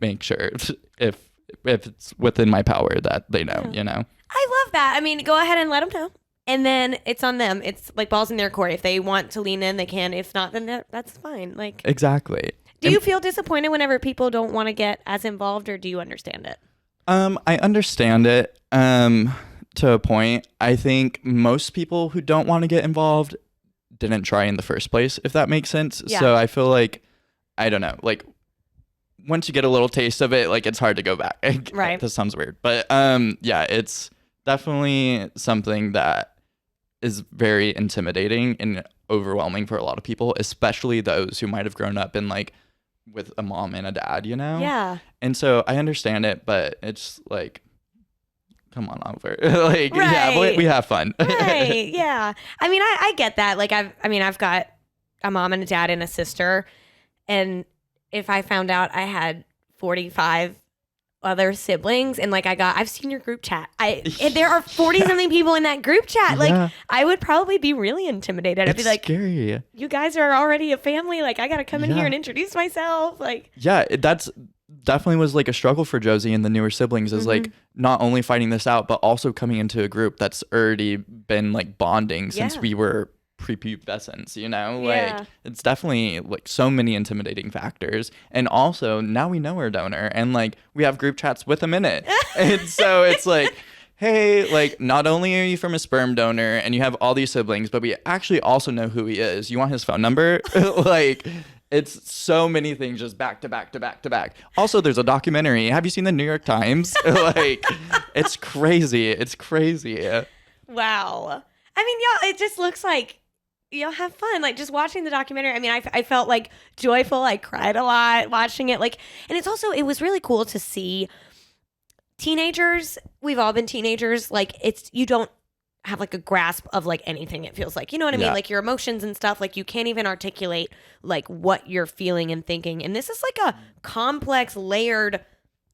make sure if it's within my power that they know. You know, I love that. I mean, go ahead and let them know, and then it's on them. It's like balls in their court. If they want to lean in, they can. If not, then that's fine. Like exactly. Do you feel disappointed whenever people don't want to get as involved, or do you understand it? I understand it. To a point. I think most people who don't want to get involved didn't try in the first place, if that makes sense. Yeah. So I feel like, I don't know, like once you get a little taste of it, like it's hard to go back. Right. This sounds weird, but yeah, it's definitely something that is very intimidating and overwhelming for a lot of people, especially those who might have grown up in like with a mom and a dad, you know? Yeah. And so I understand it, but it's like, come on over. Like, right. Yeah, we have fun. Right. Yeah. I mean, I get that. Like, I've got a mom and a dad and a sister. And if I found out I had 45 other siblings and like I've seen your group chat. There are 40 something people in that group chat. Like I would probably be really intimidated. I'd be like, scary. You guys are already a family. Like I got to come in here and introduce myself. Like, yeah, that's definitely was like a struggle for Josie and the newer siblings is like not only fighting this out, but also coming into a group that's already been like bonding since we were prepubescents, you know? Like it's definitely like so many intimidating factors. And also now we know our donor and like we have group chats with him in it. And so it's like, hey, like not only are you from a sperm donor and you have all these siblings, but we actually also know who he is. You want his phone number? Like it's so many things just back to back to back to back. Also, there's a documentary. Have you seen the New York Times? Like, it's crazy. It's crazy. Wow. I mean, y'all, it just looks like you'll have fun. Like just watching the documentary. I mean, I felt like joyful. I cried a lot watching it. Like, and it was really cool to see teenagers. We've all been teenagers. Like you don't have like a grasp of like anything, it feels like, you know what I mean? Like your emotions and stuff, like you can't even articulate like what you're feeling and thinking. And this is like a complex, layered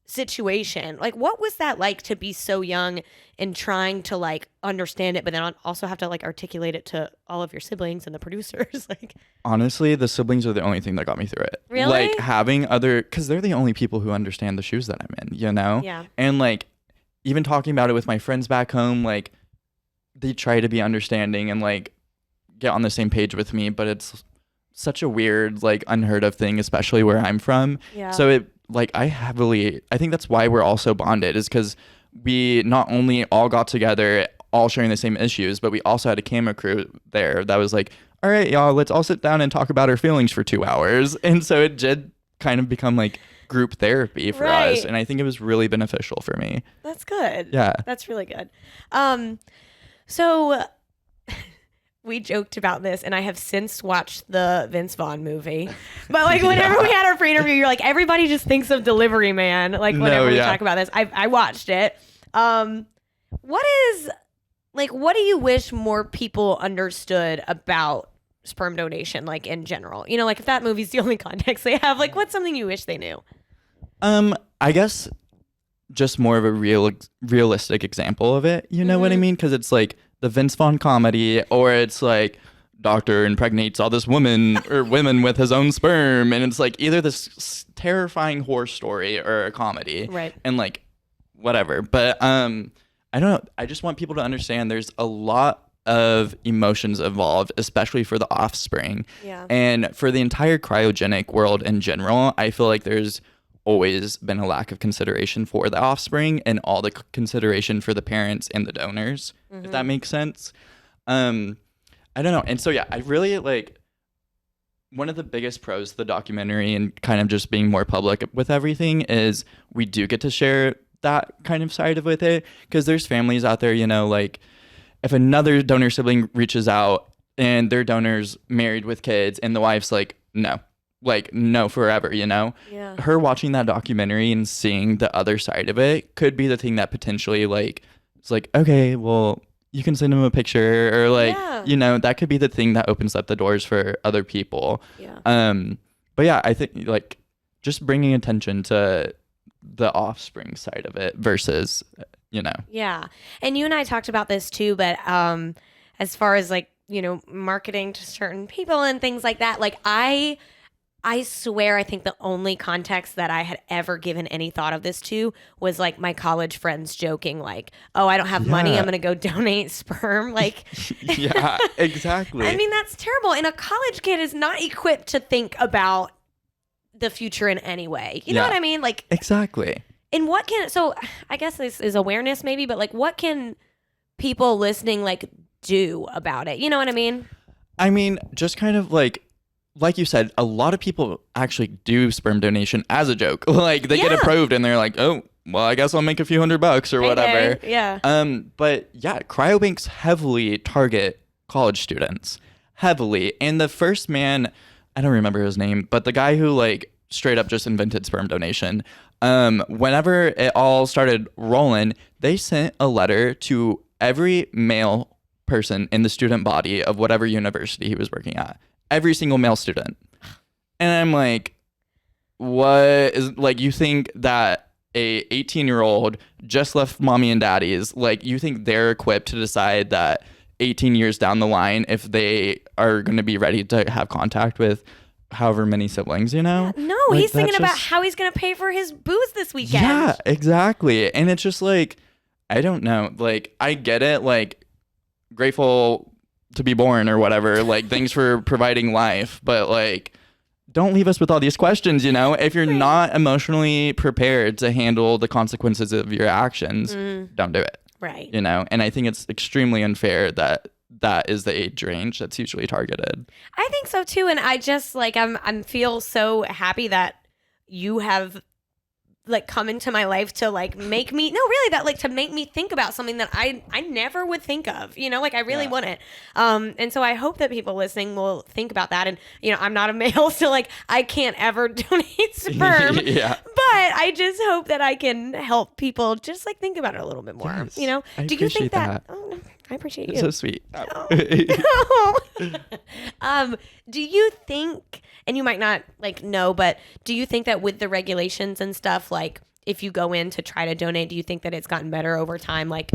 situation. Like what was that like to be so young and trying to like understand it, but then also have to like articulate it to all of your siblings and the producers? Like, honestly, the siblings are the only thing that got me through it. Really? Like having because they're the only people who understand the shoes that I'm in, you know? Yeah. And like even talking about it with my friends back home, like they try to be understanding and like get on the same page with me, but it's such a weird, like unheard of thing, especially where I'm from. Yeah. So it like I think that's why we're all so bonded, is because we not only all got together, all sharing the same issues, but we also had a camera crew there that was like, all right, y'all, let's all sit down and talk about our feelings for 2 hours. And so it did kind of become like group therapy for us. And I think it was really beneficial for me. That's good. Yeah. That's really good. So we joked about this, and I have since watched the Vince Vaughn movie. But like whenever we had our pre-interview, you're like, everybody just thinks of Delivery Man. Like whenever we talk about this, I watched it. What do you wish more people understood about sperm donation, like in general? You know, like if that movie's the only context they have, like what's something you wish they knew? I guess just more of a realistic example of it. You know what I mean? Because it's like the Vince Vaughn comedy, or it's like doctor impregnates all this women or women with his own sperm, and it's like either this terrifying horror story or a comedy, right? And like whatever. But I don't know. I just want people to understand there's a lot of emotions involved, especially for the offspring. Yeah. And for the entire cryogenic world in general, I feel like there's always been a lack of consideration for the offspring and all the consideration for the parents and the donors, if that makes sense. I don't know. And so, yeah, I really like one of the biggest pros to the documentary and kind of just being more public with everything is we do get to share that kind of side of with it, because there's families out there, you know, like if another donor sibling reaches out and their donor's married with kids and the wife's like no forever, you know? Yeah. Her watching that documentary and seeing the other side of it could be the thing that potentially like it's like, okay, well, you can send him a picture, or like, you know, that could be the thing that opens up the doors for other people. Yeah. But yeah, I think like just bringing attention to the offspring side of it versus, you know. Yeah. And you and I talked about this too, but as far as like, you know, marketing to certain people and things like that, like I swear I think the only context that I had ever given any thought of this to was like my college friends joking like, oh, I don't have money, I'm going to go donate sperm. Like, yeah, exactly. I mean, that's terrible. And a college kid is not equipped to think about the future in any way. You know what I mean? Like, exactly. And so I guess this is awareness maybe, but like what can people listening like do about it? You know what I mean? I mean, just kind of like you said, a lot of people actually do sperm donation as a joke. Like they get approved and they're like, oh, well, I guess I'll make a few $100 or whatever. Okay. Yeah. But yeah, cryobanks heavily target college students. Heavily. And the first man, I don't remember his name, but the guy who like straight up just invented sperm donation, whenever it all started rolling, they sent a letter to every male person in the student body of whatever university he was working at. Every single male student. And I'm like, what is, like, you think that a 18-year-old just left mommy and daddy's, like, you think they're equipped to decide that 18 years down the line if they are going to be ready to have contact with however many siblings, you know? No, like, he's thinking about how he's going to pay for his booze this weekend. Yeah, exactly. And it's just like, I don't know. Like, I get it. Like, grateful to be born or whatever, like thanks for providing life, but like don't leave us with all these questions, you know? If you're not emotionally prepared to handle the consequences of your actions, don't do it. Right. You know? And I think it's extremely unfair that that is the age range that's usually targeted. I think so too, and I just like I'm feel so happy that you have like come into my life to like make me to make me think about something that I never would think of, like I really want it. And so I hope that people listening will think about that. And I'm not a male, so like I can't ever donate sperm. Yeah. But I just hope that I can help people just like think about it a little bit more. Yes, Do you think that? Oh, I appreciate you. So sweet. Do you think, and you might not like know, but do you think that with the regulations and stuff, like if you go in to try to donate, do you think that it's gotten better over time, like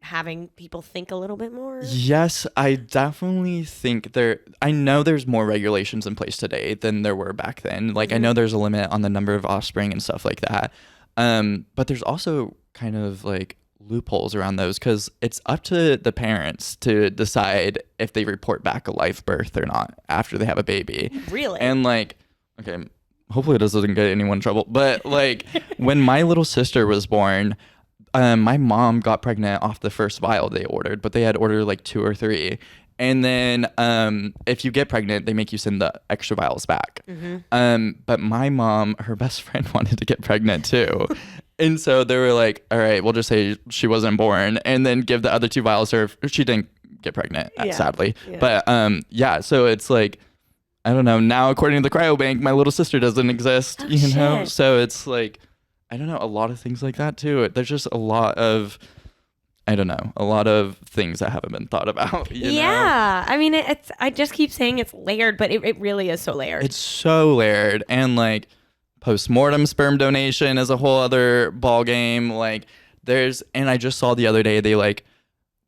having people think a little bit more? Yes, I definitely think I know there's more regulations in place today than there were back then. Like I know there's a limit on the number of offspring and stuff like that. But there's also kind of like loopholes around those because it's up to the parents to decide if they report back a live birth or not after they have a baby. Really? And like, okay, hopefully this doesn't get anyone in trouble, but like when my little sister was born, my mom got pregnant off the first vial they ordered, but they had ordered like 2 or 3. And then if you get pregnant, they make you send the extra vials back. But my mom, her best friend wanted to get pregnant too. And so they were like, all right, we'll just say she wasn't born and then give the other 2 vials to her. She didn't get pregnant, sadly. Yeah. But so it's like, I don't know. Now, according to the cryobank, my little sister doesn't exist, you know? So it's like, I don't know, a lot of things like that too. There's just a lot of, I don't know, a lot of things that haven't been thought about. You know? I mean, I just keep saying it's layered, but it really is so layered. It's so layered. And like post-mortem sperm donation is a whole other ball game. Like and I just saw the other day, they like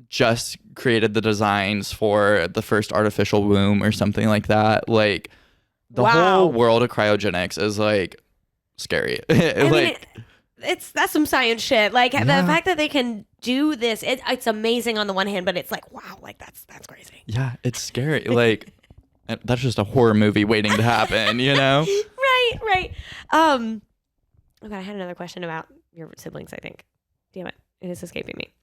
just created the designs for the first artificial womb or something like that. Like the whole world of cryogenics is like scary. That's some science shit. Like the fact that they can do this, it's amazing on the one hand, but it's like, wow, like that's crazy. Yeah, it's scary. Like that's just a horror movie waiting to happen, you know? Right. Oh God, I had another question about your siblings, I think. Damn it. It is escaping me.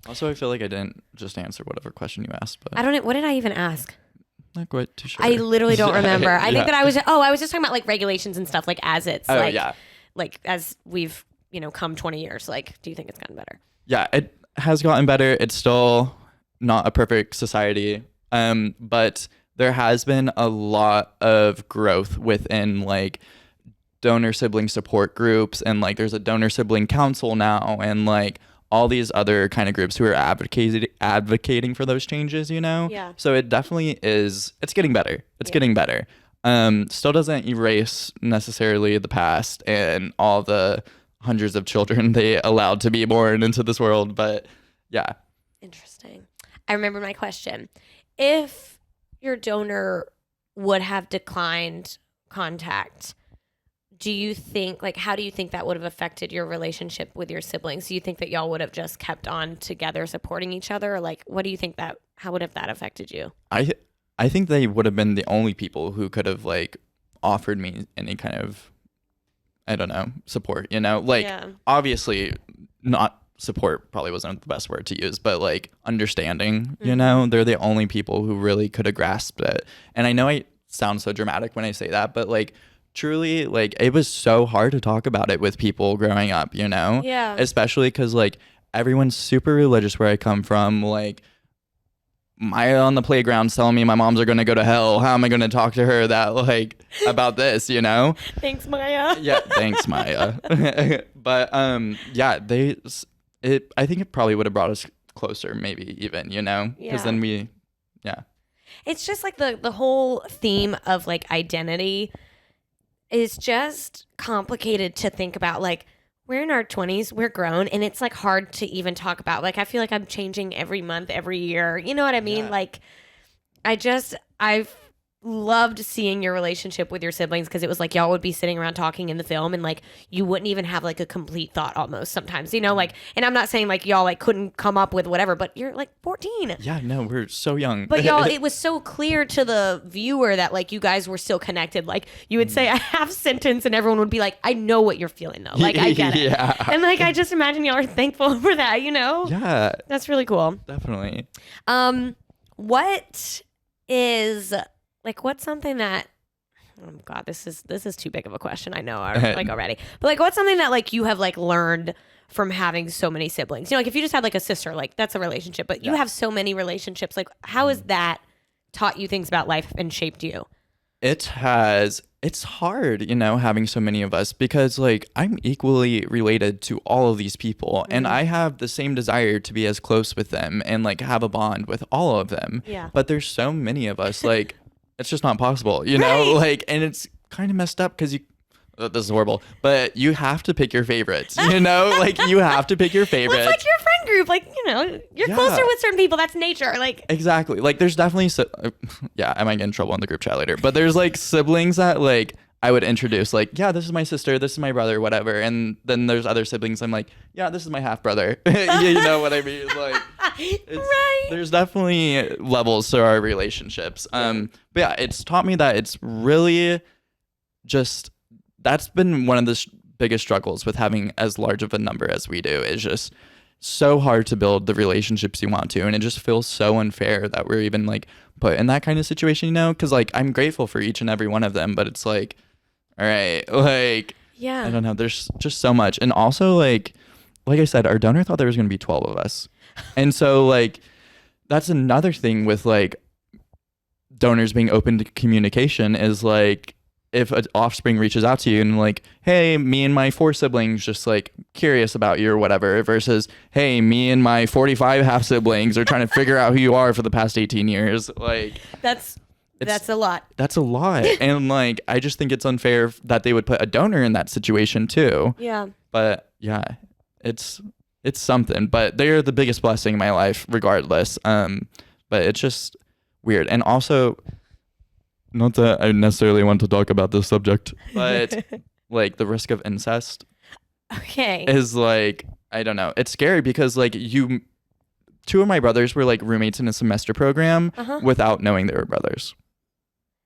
Also, I feel like I didn't just answer whatever question you asked, but I don't know. What did I even ask? Not quite too sure. I literally don't remember. I think that I was just talking about like regulations and stuff, like as it's like as we've, come 20 years, like, do you think it's gotten better? Yeah, it has gotten better. It's still not a perfect society. But there has been a lot of growth within like donor sibling support groups, and like there's a donor sibling council now, and like all these other kind of groups who are advocating for those changes, Yeah. So it definitely is, it's getting better. It's getting better. Still doesn't erase necessarily the past and all the hundreds of children they allowed to be born into this world, but yeah. Interesting. I remember my question. If your donor would have declined contact, do you think, like, how do you think that would have affected your relationship with your siblings? Do you think that y'all would have just kept on together supporting each other? Or like, what do you think how would have that affected you? I think they would have been the only people who could have like offered me any kind of, I don't know, support, obviously not support probably wasn't the best word to use, but like understanding, they're the only people who really could have grasped it. And I know I sound so dramatic when I say that, but like truly, like it was so hard to talk about it with people growing up, Yeah. Especially because like everyone's super religious where I come from. Like Maya on the playground telling me my moms are going to go to hell. How am I going to talk to her about this, Thanks, Maya. Yeah, thanks, Maya. But I think it probably would have brought us closer, maybe even, because then It's just like the whole theme of like identity is just complicated to think about. Like, we're in our 20s, we're grown, and it's like hard to even talk about. Like, I feel like I'm changing every month, every year. You know what I mean? Yeah. Like, I've loved seeing your relationship with your siblings, because it was like y'all would be sitting around talking in the film, and like you wouldn't even have like a complete thought almost sometimes, like, and I'm not saying like y'all like couldn't come up with whatever, but you're like 14. Yeah, no, we're so young. But y'all, it was so clear to the viewer that like you guys were still connected. Like you would say a half sentence and everyone would be like, I know what you're feeling though. Like I get it. Yeah. And like I just imagine y'all are thankful for that, Yeah. That's really cool. Definitely. What is like, what's something that, Oh God, this is too big of a question. I know, like already. But like, what's something that like you have like learned from having so many siblings? You know, like if you just had like a sister, like that's a relationship. But you have so many relationships. Like, how has that taught you things about life and shaped you? It's hard, you know, having so many of us because like I'm equally related to all of these people and I have the same desire to be as close with them and like have a bond with all of them. Yeah. But there's so many of us, like it's just not possible, you know, like, and it's kind of messed up because this is horrible, but you have to pick your favorites, you know, like you have to pick your favorites. Well, it's like your friend group, like, you know, you're closer with certain people. That's nature. Like, exactly. Like there's definitely, I might get in trouble in the group chat later, but there's like siblings that like I would introduce like, yeah, this is my sister, this is my brother, whatever. And then there's other siblings I'm like, yeah, this is my half brother. You know what I mean? Like, right. There's definitely levels to our relationships. But yeah, it's taught me that it's really just, that's been one of the biggest struggles with having as large of a number as we do. Is just so hard to build the relationships you want to, and it just feels so unfair that we're even like put in that kind of situation, you know, because like I'm grateful for each and every one of them, but it's like, all right, like, I don't know, there's just so much. And also like I said, our donor thought there was going to be 12 of us, and so like that's another thing with like donors being open to communication is like, if an offspring reaches out to you and like, hey, me and my 4 siblings just like curious about you or whatever, versus, hey, me and my 45 half siblings are trying to figure out who you are for the past 18 years. Like that's a lot. That's a lot. And like, I just think it's unfair that they would put a donor in that situation too. Yeah. But yeah, it's something, but they're the biggest blessing in my life regardless. But it's just weird. And also, not that I necessarily want to talk about this subject, but like the risk of incest is like, I don't know. It's scary because like 2 of my brothers were like roommates in a semester program without knowing they were brothers.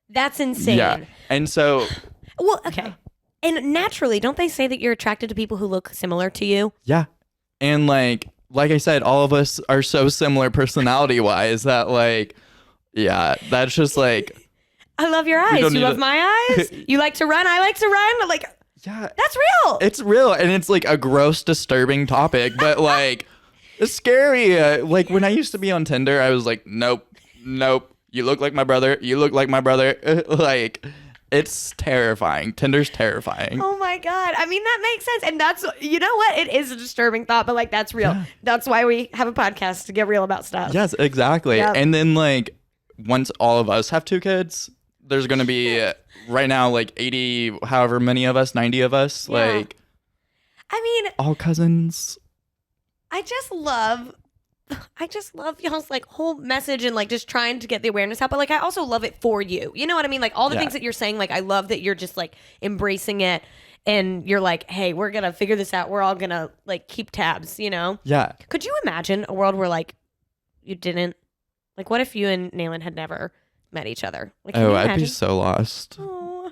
That's insane. Yeah. And so. Well, okay. And naturally, don't they say that you're attracted to people who look similar to you? Yeah. And like I said, all of us are so similar personality wise that like, yeah, that's just like. I love your eyes. You love my eyes. You like to run. I like to run. Like, yeah, that's real. It's real. And it's like a gross, disturbing topic, but like, it's scary. Like when I used to be on Tinder, I was like, nope. You look like my brother. You look like my brother. Like, it's terrifying. Tinder's terrifying. Oh my God. I mean, that makes sense. And that's, you know what? It is a disturbing thought, but like, that's real. Yeah. That's why we have a podcast, to get real about stuff. Yes, exactly. Yep. And then like, once all of us have 2 kids, there's going to be right now like 80, however many of us, 90 of us, like, I mean, all cousins. I just love y'all's like whole message and like just trying to get the awareness out. But like, I also love it for you. You know what I mean? Like all the things that you're saying, like, I love that you're just like embracing it and you're like, hey, we're going to figure this out. We're all going to like keep tabs, you know? Yeah. Could you imagine a world where like you didn't, like, what if you and Nayland had never met each other? Like, I'd be so lost.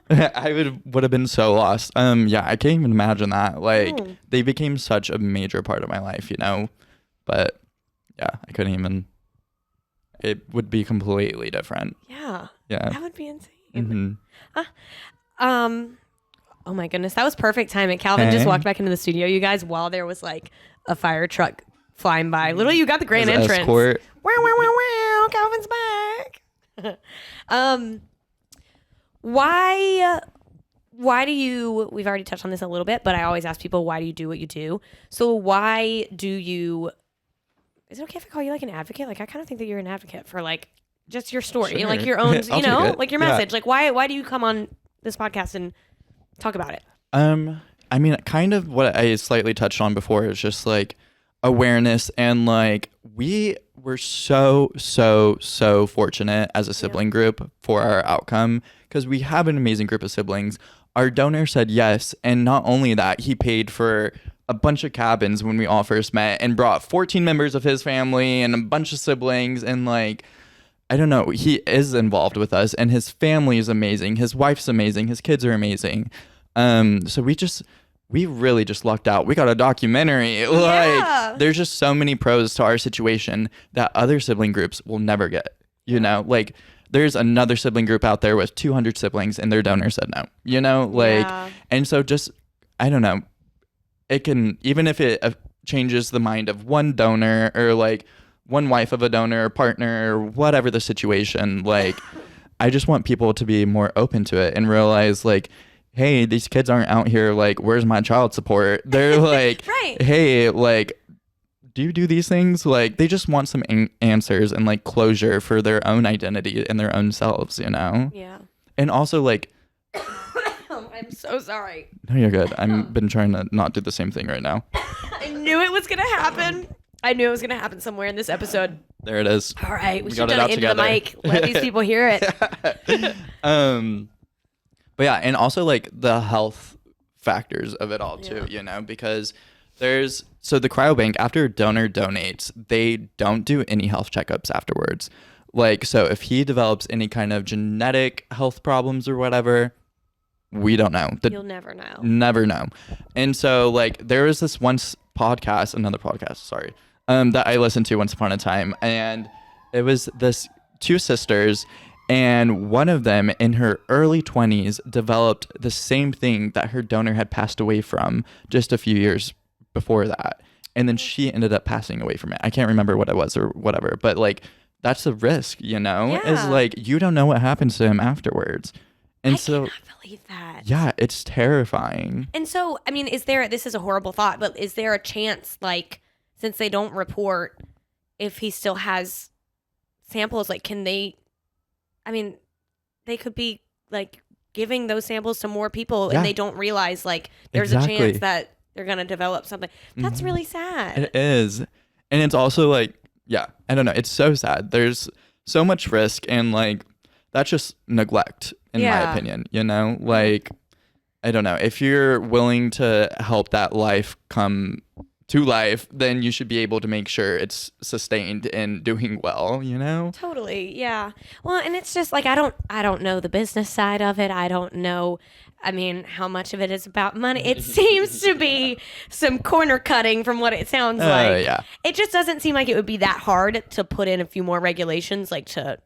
I would have been so lost. Yeah, I can't even imagine that. Like, they became such a major part of my life, you know? But yeah, I couldn't even. It would be completely different. Yeah. Yeah. That would be insane. Oh my goodness, that was perfect timing. Calvin just walked back into the studio, you guys, while there was like a fire truck flying by. Literally, you got the grand entrance. Escort. Wow, wow, wow, wow, Calvin's back. Why do you, we've already touched on this a little bit, but I always ask people, why do you do what you do? So why do you, is it okay if I call you like an advocate? Like, I kind of think that you're an advocate for like just your story, sure. like your own, you know, like your message. Yeah. Like why do you come on this podcast and talk about it? I mean, kind of what I slightly touched on before is just like awareness, and like we were so fortunate as a sibling group for our outcome, because we have an amazing group of siblings. Our donor said yes, and not only that, he paid for a bunch of cabins when we all first met and brought 14 members of his family and a bunch of siblings, and like, I don't know, he is involved with us, and his family is amazing, his wife's amazing, his kids are amazing. So we really just lucked out. We got a documentary. Yeah. Like, there's just so many pros to our situation that other sibling groups will never get. You know, like, there's another sibling group out there with 200 siblings and their donor said no, you know, like, and so just, I don't know, it can, even if it changes the mind of one donor or like one wife of a donor or partner or whatever the situation, like, I just want people to be more open to it and realize like, hey, these kids aren't out here like, where's my child support? They're like, right. Hey, like, do you do these things? Like, they just want some answers and like closure for their own identity and their own selves, you know? Yeah. And also like, I'm so sorry. No, you're good. I've been trying to not do the same thing right now. I knew it was going to happen. I knew it was going to happen somewhere in this episode. There it is. All right. We should have done it into the mic. Let these people hear it. But yeah, and also like the health factors of it all too, you know, because so the cryobank, after a donor donates, they don't do any health checkups afterwards. Like, so if he develops any kind of genetic health problems or whatever, we don't know. You'll never know. Never know. And so like there was this another podcast, sorry, that I listened to once upon a time, and it was this two sisters, and one of them in her early 20s developed the same thing that her donor had passed away from just a few years before that. And then she ended up passing away from it. I can't remember what it was or whatever, but like that's a risk, you know, is like you don't know what happens to him afterwards. And I cannot believe that. Yeah, it's terrifying. And so, I mean, this is a horrible thought, but is there a chance, like, since they don't report, if he still has samples, like, they could be, like, giving those samples to more people and they don't realize, like, there's a chance that they're going to develop something. That's really sad. It is. And it's also, like, yeah, I don't know. It's so sad. There's so much risk and, like, that's just neglect, in my opinion, you know? Like, I don't know. If you're willing to help that life come to life, then you should be able to make sure it's sustained and doing well, you know? Totally, yeah. Well, and it's just like, I don't know the business side of it. I don't know, I mean, how much of it is about money. It seems to be some corner cutting from what it sounds like. Yeah. It just doesn't seem like it would be that hard to put in a few more regulations, like to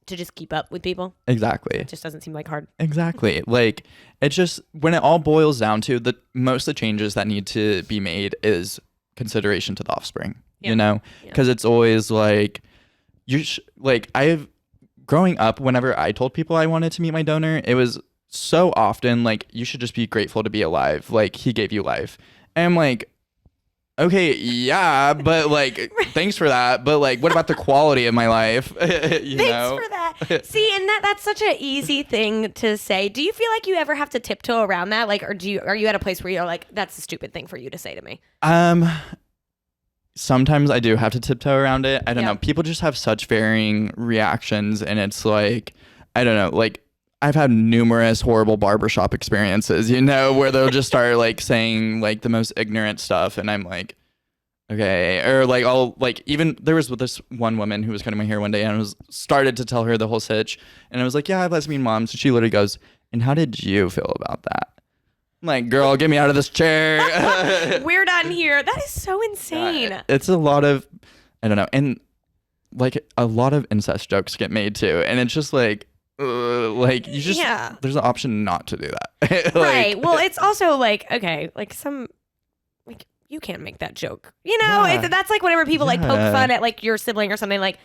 just keep up with people. Exactly. It just doesn't seem like hard. Exactly. Like, it's just, when it all boils down to most of the changes that need to be made is consideration to the offspring, you know? Because it's always like, growing up, whenever I told people I wanted to meet my donor, it was so often like, you should just be grateful to be alive. Like, he gave you life. And I'm like, okay, yeah, but like, thanks for that. But like, what about the quality of my life? Thanks for that. See, and that's such an easy thing to say. Do you feel like you ever have to tiptoe around that? Like, or are you at a place where you're like, that's a stupid thing for you to say to me? Sometimes I do have to tiptoe around it. I don't know. People just have such varying reactions, and it's like, I don't know, like, I've had numerous horrible barbershop experiences, you know, where they'll just start like saying like the most ignorant stuff. And I'm like, okay. Or like, even there was this one woman who was cutting my hair one day and I started to tell her the whole sitch. And I was like, yeah, I have lesbian mom. So she literally goes, and how did you feel about that? I'm like, girl, get me out of this chair. We're done here. That is so insane. It's a lot of, I don't know. And like a lot of incest jokes get made too. And it's just like, like you just there's an option not to do that. Right. Well, it's also like, okay, like you can't make that joke, you know. That's like whenever people like poke fun at like your sibling or something, like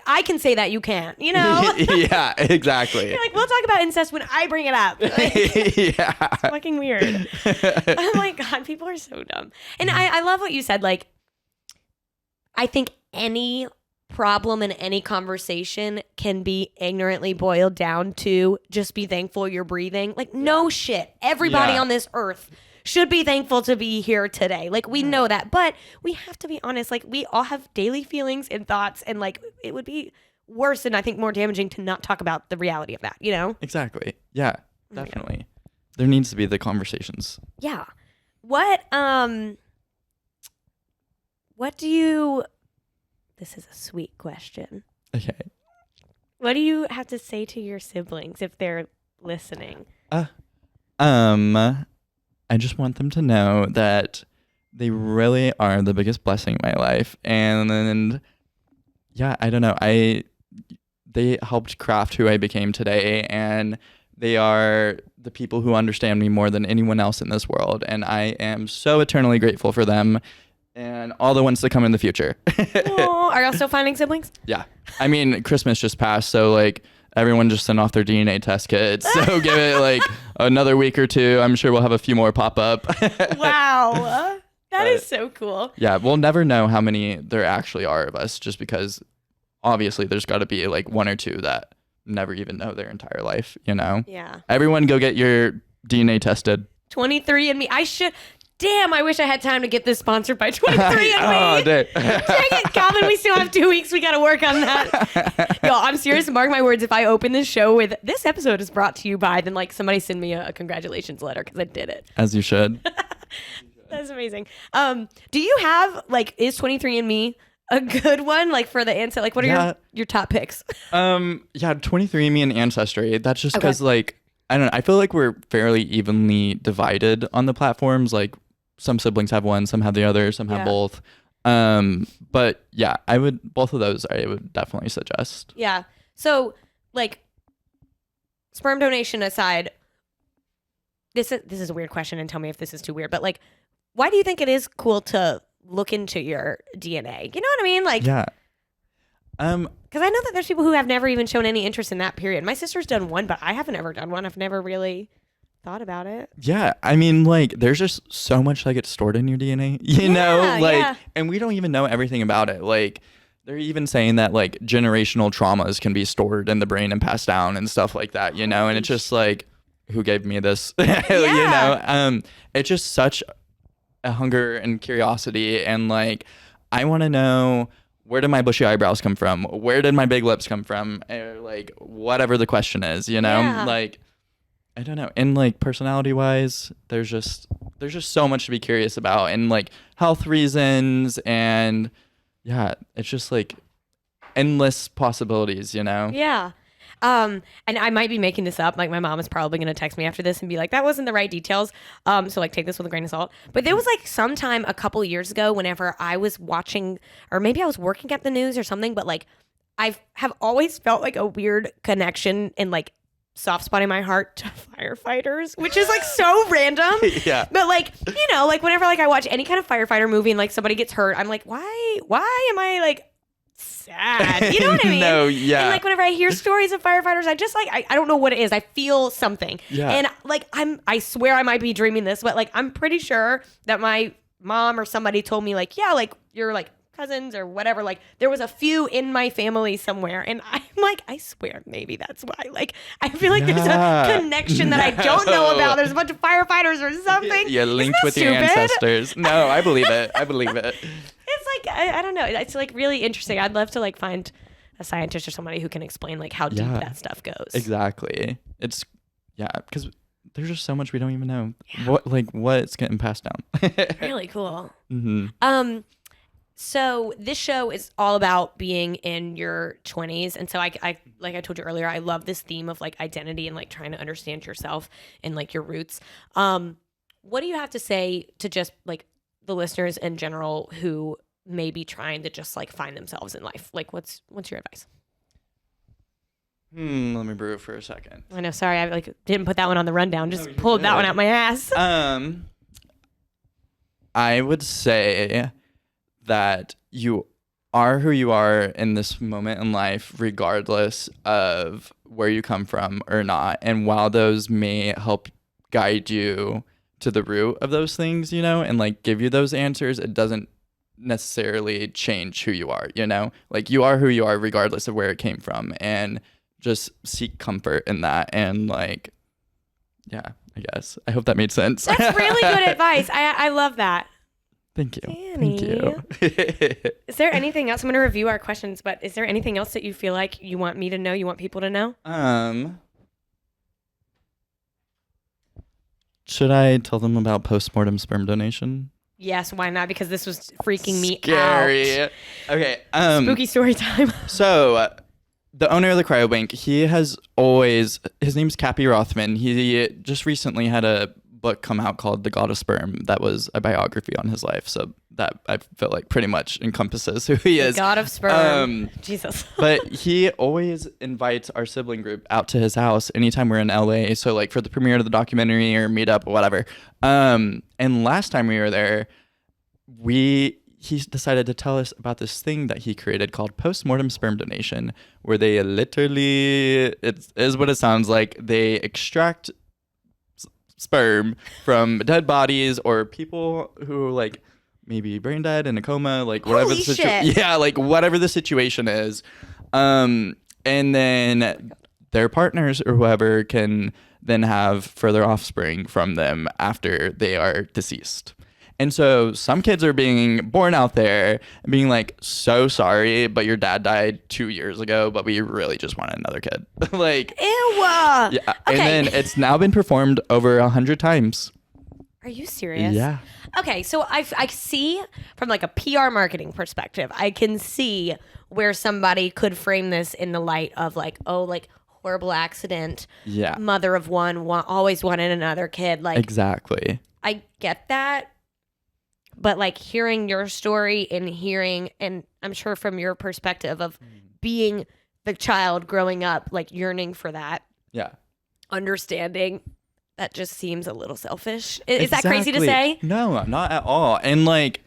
I can say that, you can't, you know. Yeah, exactly. You're like, we'll talk about incest when I bring it up. Like, it's fucking weird. Oh my god, people are so dumb. And I love what you said. Like, I think any problem in any conversation can be ignorantly boiled down to just be thankful you're breathing. Like, no shit. Everybody on this earth should be thankful to be here today. Like, we know that, but we have to be honest. Like, we all have daily feelings and thoughts, and like, it would be worse and I think more damaging to not talk about the reality of that, you know? Exactly. Yeah, definitely. There needs to be the conversations. Yeah. What do you... This is a sweet question. Okay. What do you have to say to your siblings if they're listening? I just want them to know that they really are the biggest blessing in my life. And yeah, I don't know. they helped craft who I became today, and they are the people who understand me more than anyone else in this world, and I am so eternally grateful for them and all the ones to come in the future. Aww, are y'all still finding siblings? Yeah. I mean, Christmas just passed, so like everyone just sent off their DNA test kits. So give it like another week or two. I'm sure we'll have a few more pop up. Wow. That is so cool. Yeah, we'll never know how many there actually are of us, just because obviously there's got to be like one or two that never even know their entire life, you know? Yeah. Everyone go get your DNA tested. 23andMe. Damn, I wish I had time to get this sponsored by 23andMe. Oh, dang it, Calvin, we still have 2 weeks. We got to work on that. Y'all, I'm serious. Mark my words. If I open this show with, this episode is brought to you by, then like somebody send me a congratulations letter because I did it. As you should. That's amazing. Do you have, like, is 23andMe a good one, like, for the ancestry? Like, what are your top picks? Yeah, 23andMe and Ancestry. That's just because, like, I don't know. I feel like we're fairly evenly divided on the platforms. Like, some siblings have one, some have the other, some have both. But yeah, both of those I would definitely suggest. Yeah. So, like, sperm donation aside, this is a weird question, and tell me if this is too weird, but like, why do you think it is cool to look into your DNA? You know what I mean? Like, yeah. Because I know that there's people who have never even shown any interest in that period. My sister's done one, but I haven't ever done one. I've never really thought about it. Yeah, I mean, like, there's just so much that gets stored in your DNA, you know? Like, and we don't even know everything about it. Like, they're even saying that, like, generational traumas can be stored in the brain and passed down and stuff like that, you know? And it's just like, who gave me this? You know? It's just such a hunger and curiosity, and, like, I want to know, where did my bushy eyebrows come from? Where did my big lips come from? Or, like, whatever the question is, you know? Yeah. Like, I don't know. And like personality wise, there's just so much to be curious about, and like health reasons, and yeah, it's just like endless possibilities, you know? Yeah. And I might be making this up. Like, my mom is probably going to text me after this and be like, that wasn't the right details. So like, take this with a grain of salt. But there was like sometime a couple years ago, whenever I was watching, or maybe I was working at the news or something, but like, I have always felt like a weird connection and like soft spot in my heart to firefighters, which is like so random. Yeah. But like, you know, like whenever like I watch any kind of firefighter movie and like somebody gets hurt, I'm like, why am I like sad? You know what I mean? No, yeah. And like whenever I hear stories of firefighters, I just like, I don't know what it is. I feel something. Yeah. And like, I swear I might be dreaming this, but like, I'm pretty sure that my mom or somebody told me like, yeah, like you're like cousins or whatever, like there was a few in my family somewhere, and I'm like, I swear maybe that's why. Like, I feel like there's a connection that I don't know about. There's a bunch of firefighters or something. Yeah, linked with your ancestors. No, I believe it. It's like, I don't know. It's like really interesting. I'd love to like find a scientist or somebody who can explain like how deep that stuff goes. Exactly. It's because there's just so much we don't even know. What's getting passed down. Really cool. Mm-hmm. So this show is all about being in your 20s. And so I like I told you earlier, I love this theme of like identity and like trying to understand yourself and like your roots. What do you have to say to just like the listeners in general who may be trying to just like find themselves in life? Like, what's your advice? Let me brew it for a second. I know, sorry, I like didn't put that one on the rundown. Just pulled that one out my ass. I would say that you are who you are in this moment in life, regardless of where you come from or not. And while those may help guide you to the root of those things, you know, and like give you those answers, it doesn't necessarily change who you are, you know? Like, you are who you are regardless of where it came from, and just seek comfort in that. And like, yeah, I guess. I hope that made sense. That's really good advice. I love that. Thank you. Danny. Thank you. Is there anything else? I'm going to review our questions, but is there anything else that you feel like you want me to know, you want people to know? Should I tell them about postmortem sperm donation? Yes, why not? Because this was freaking me Scary. out. Okay. Spooky story time. So, the owner of the cryobank, he has always, his name's Cappy Rothman. He just recently had a book come out called The God of Sperm that was a biography on his life. So that I feel like pretty much encompasses who he is. God of Sperm. Jesus. But he always invites our sibling group out to his house anytime we're in LA. So like for the premiere of the documentary or meetup or whatever. And last time we were there, he decided to tell us about this thing that he created called postmortem sperm donation, where they literally, it is what it sounds like, they extract sperm from dead bodies or people who like maybe brain dead, in a coma, like whatever the situation. Yeah, like whatever the situation is. And then their partners or whoever can then have further offspring from them after they are deceased. And so some kids are being born out there and being like, so sorry, but your dad died 2 years ago, but we really just want another kid. Like, ew. Yeah. Okay. And then it's now been performed over 100 times. Are you serious? Yeah. Okay, so I see from like a PR marketing perspective, I can see where somebody could frame this in the light of like, oh, like horrible accident. Yeah. Mother of one, always wanted another kid. Like, exactly. I get that. But like hearing your story and I'm sure from your perspective of being the child growing up, like yearning for that. Yeah. Understanding, that just seems a little selfish. Is that crazy to say? No, not at all. And like,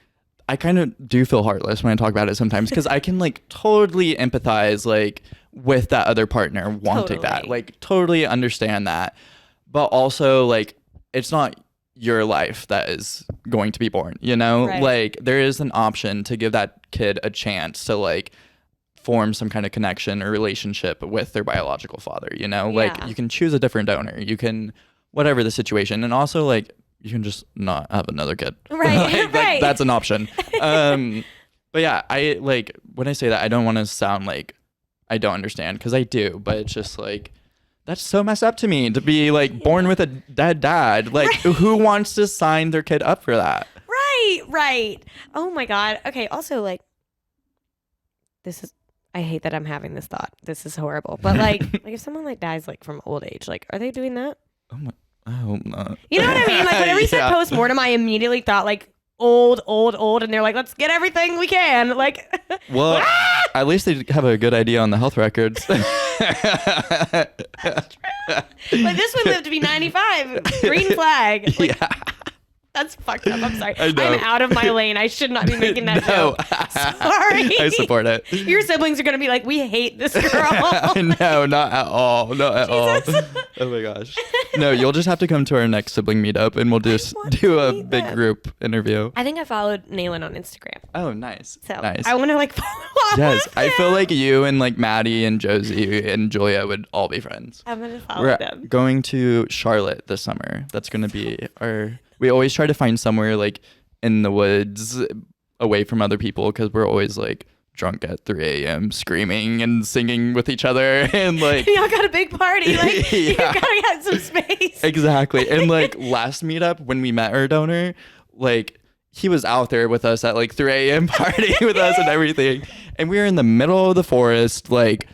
I kind of do feel heartless when I talk about it sometimes because I can like totally empathize like with that other partner wanting that, like totally understand that. But also like, it's not your life that is going to be born, you know? Right. Like there is an option to give that kid a chance to like form some kind of connection or relationship with their biological father, you know? Yeah. Like you can choose a different donor, you can whatever the situation, and also like you can just not have another kid. Right. Like, right. That's an option. But yeah, I like when I say that, I don't want to sound like I don't understand because I do, but it's just like that's so messed up to me to be like born with a dead dad. Like who wants to sign their kid up for that? Right. Oh my God. Okay. Also, like, I hate that I'm having this thought. This is horrible. But like if someone like dies like from old age, like, are they doing that? Oh my, I hope not. You know what I mean? Like whenever you said postmortem, I immediately thought like old, and they're like, let's get everything we can. Like, well, at least they have a good idea on the health records. Like this one lived to be 95. Green flag. Like, yeah. That's fucked up. I'm sorry. I'm out of my lane. I should not be making that joke. Sorry. I support it. Your siblings are going to be like, we hate this girl. No, not at all. Not at all. Oh my gosh. No, you'll just have to come to our next sibling meetup and we'll just do a big group interview. I think I followed Naylin on Instagram. Oh, nice. So nice. I want to like follow up. Yes, I feel like you and like Maddie and Josie and Julia would all be friends. I'm going to follow them. We're going to Charlotte this summer. That's going to be our... We always try to find somewhere like in the woods away from other people because we're always like drunk at 3 a.m. screaming and singing with each other and like y'all got a big party, like yeah. You gotta get some space. Exactly. And like last meetup when we met our donor, like he was out there with us at like 3 a.m. party with us and everything, and we were in the middle of the forest like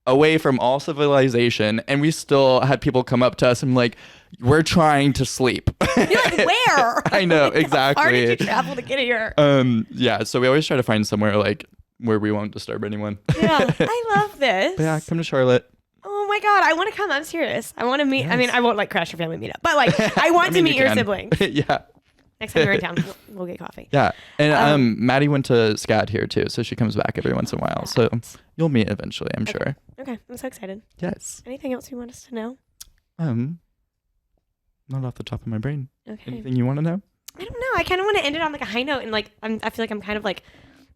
away from all civilization, and we still had people come up to us and like, we're trying to sleep. You're like, where? I know, exactly. How did you travel to get here? Yeah, so we always try to find somewhere like where we won't disturb anyone. Yeah, I love this. But yeah, come to Charlotte. Oh my God, I want to come. I'm serious. I want to meet. Yes. I mean, I won't like crash your family meetup, but like, I want to meet your siblings. Yeah. Next time you're in town, we'll get coffee. Yeah, and Maddie went to SCAD here too, so she comes back every once in a while. So you'll meet eventually, I'm sure. Okay, I'm so excited. Yes. Anything else you want us to know? Not off the top of my brain. Okay. Anything you want to know? I don't know. I kind of want to end it on like a high note, and like I feel like I'm kind of like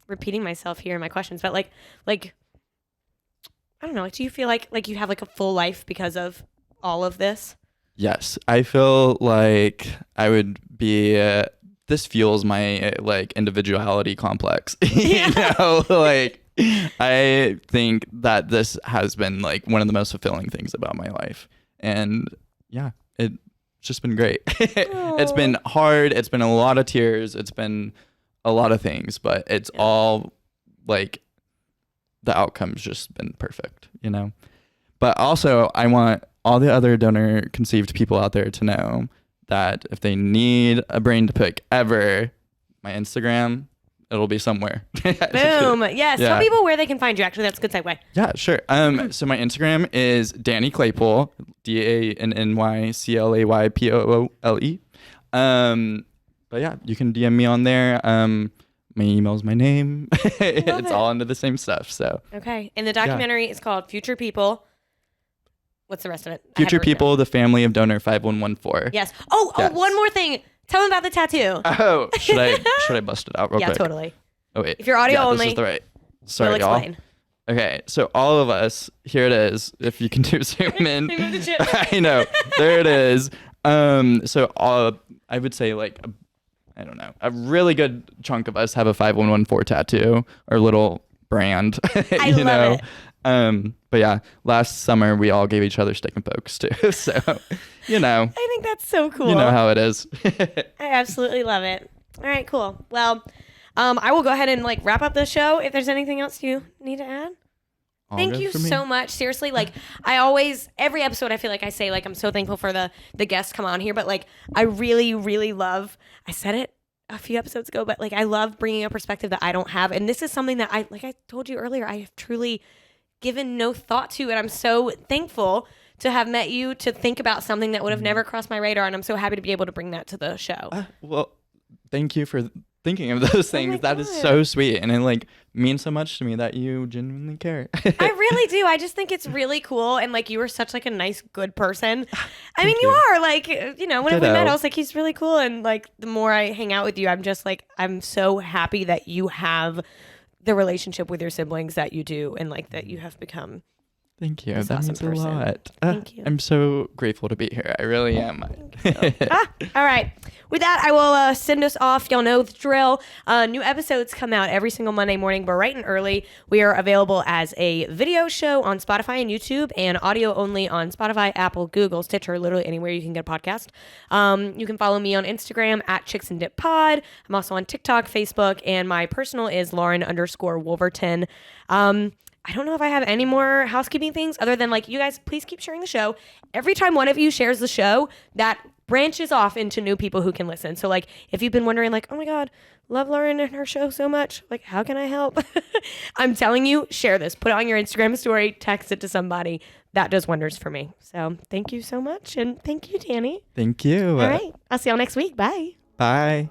repeating myself here in my questions, but like I don't know. Like, do you feel like you have like a full life because of all of this? Yes, I feel like I would be. This fuels my like individuality complex. You know, like I think that this has been like one of the most fulfilling things about my life, and yeah, it's just been great. It's been hard. It's been a lot of tears. It's been a lot of things, but it's all like the outcome's just been perfect, you know. But also, I want all the other donor conceived people out there to know that if they need a brain to pick ever, my Instagram, it'll be somewhere. Boom. Yes. Tell people where they can find you. Actually, that's a good segue. Yeah, sure. So my Instagram is Danny Claypoole, DANNYCLAYPOOLE. But yeah, you can DM me on there. My email's my name. It's all under the same stuff. So okay. And the documentary is called Future People. What's the rest of it? Future People, the Family of Donor 5114. Yes. Oh, one more thing. Tell them about the tattoo. Oh, should I bust it out real quick? Yeah, totally. Oh wait. If you're audio only, this is the right. Sorry, we'll explain. Y'all. Okay, so all of us, here it is. If you can do zoom in. I know. There it is. So I would say like I don't know, a really good chunk of us have a 5114 tattoo, our little brand. I love it. But yeah, last summer we all gave each other stick and pokes too. So, I think that's so cool. You know how it is. I absolutely love it. All right, cool. Well, I will go ahead and like wrap up the show. If there's anything else you need to add. Thank you so much. Seriously, like every episode I feel like I say like I'm so thankful for the guests come on here, but like I really, really love, I said it a few episodes ago, but like I love bringing a perspective that I don't have. And this is something that I told you earlier, I have truly given no thought to. And I'm so thankful to have met you, to think about something that would have never crossed my radar. And I'm so happy to be able to bring that to the show. Well, thank you for thinking of those things. That is so sweet. And it like means so much to me that you genuinely care. I really do. I just think it's really cool. And like, you are such like a nice, good person. I mean, you are like, when we met, I was like, he's really cool. And like, the more I hang out with you, I'm just like, I'm so happy that you have the relationship with your siblings that you do. And like that you have become. Thank you. That means a lot. Thank you. I'm so grateful to be here. I really am. All right. With that, I will send us off. Y'all know the drill. New episodes come out every single Monday morning, bright and early. We are available as a video show on Spotify and YouTube, and audio only on Spotify, Apple, Google, Stitcher, literally anywhere you can get a podcast. You can follow me on Instagram at ChicksandDipPod. I'm also on TikTok, Facebook, and my personal is Lauren_Wolverton. I don't know if I have any more housekeeping things other than like, you guys, please keep sharing the show. Every time one of you shares the show, that branches off into new people who can listen. So like, if you've been wondering like, oh my God, love Lauren and her show so much. Like, how can I help? I'm telling you, share this, put it on your Instagram story, text it to somebody. That does wonders for me. So thank you so much. And thank you, Danny. Thank you. All right. I'll see y'all next week. Bye. Bye.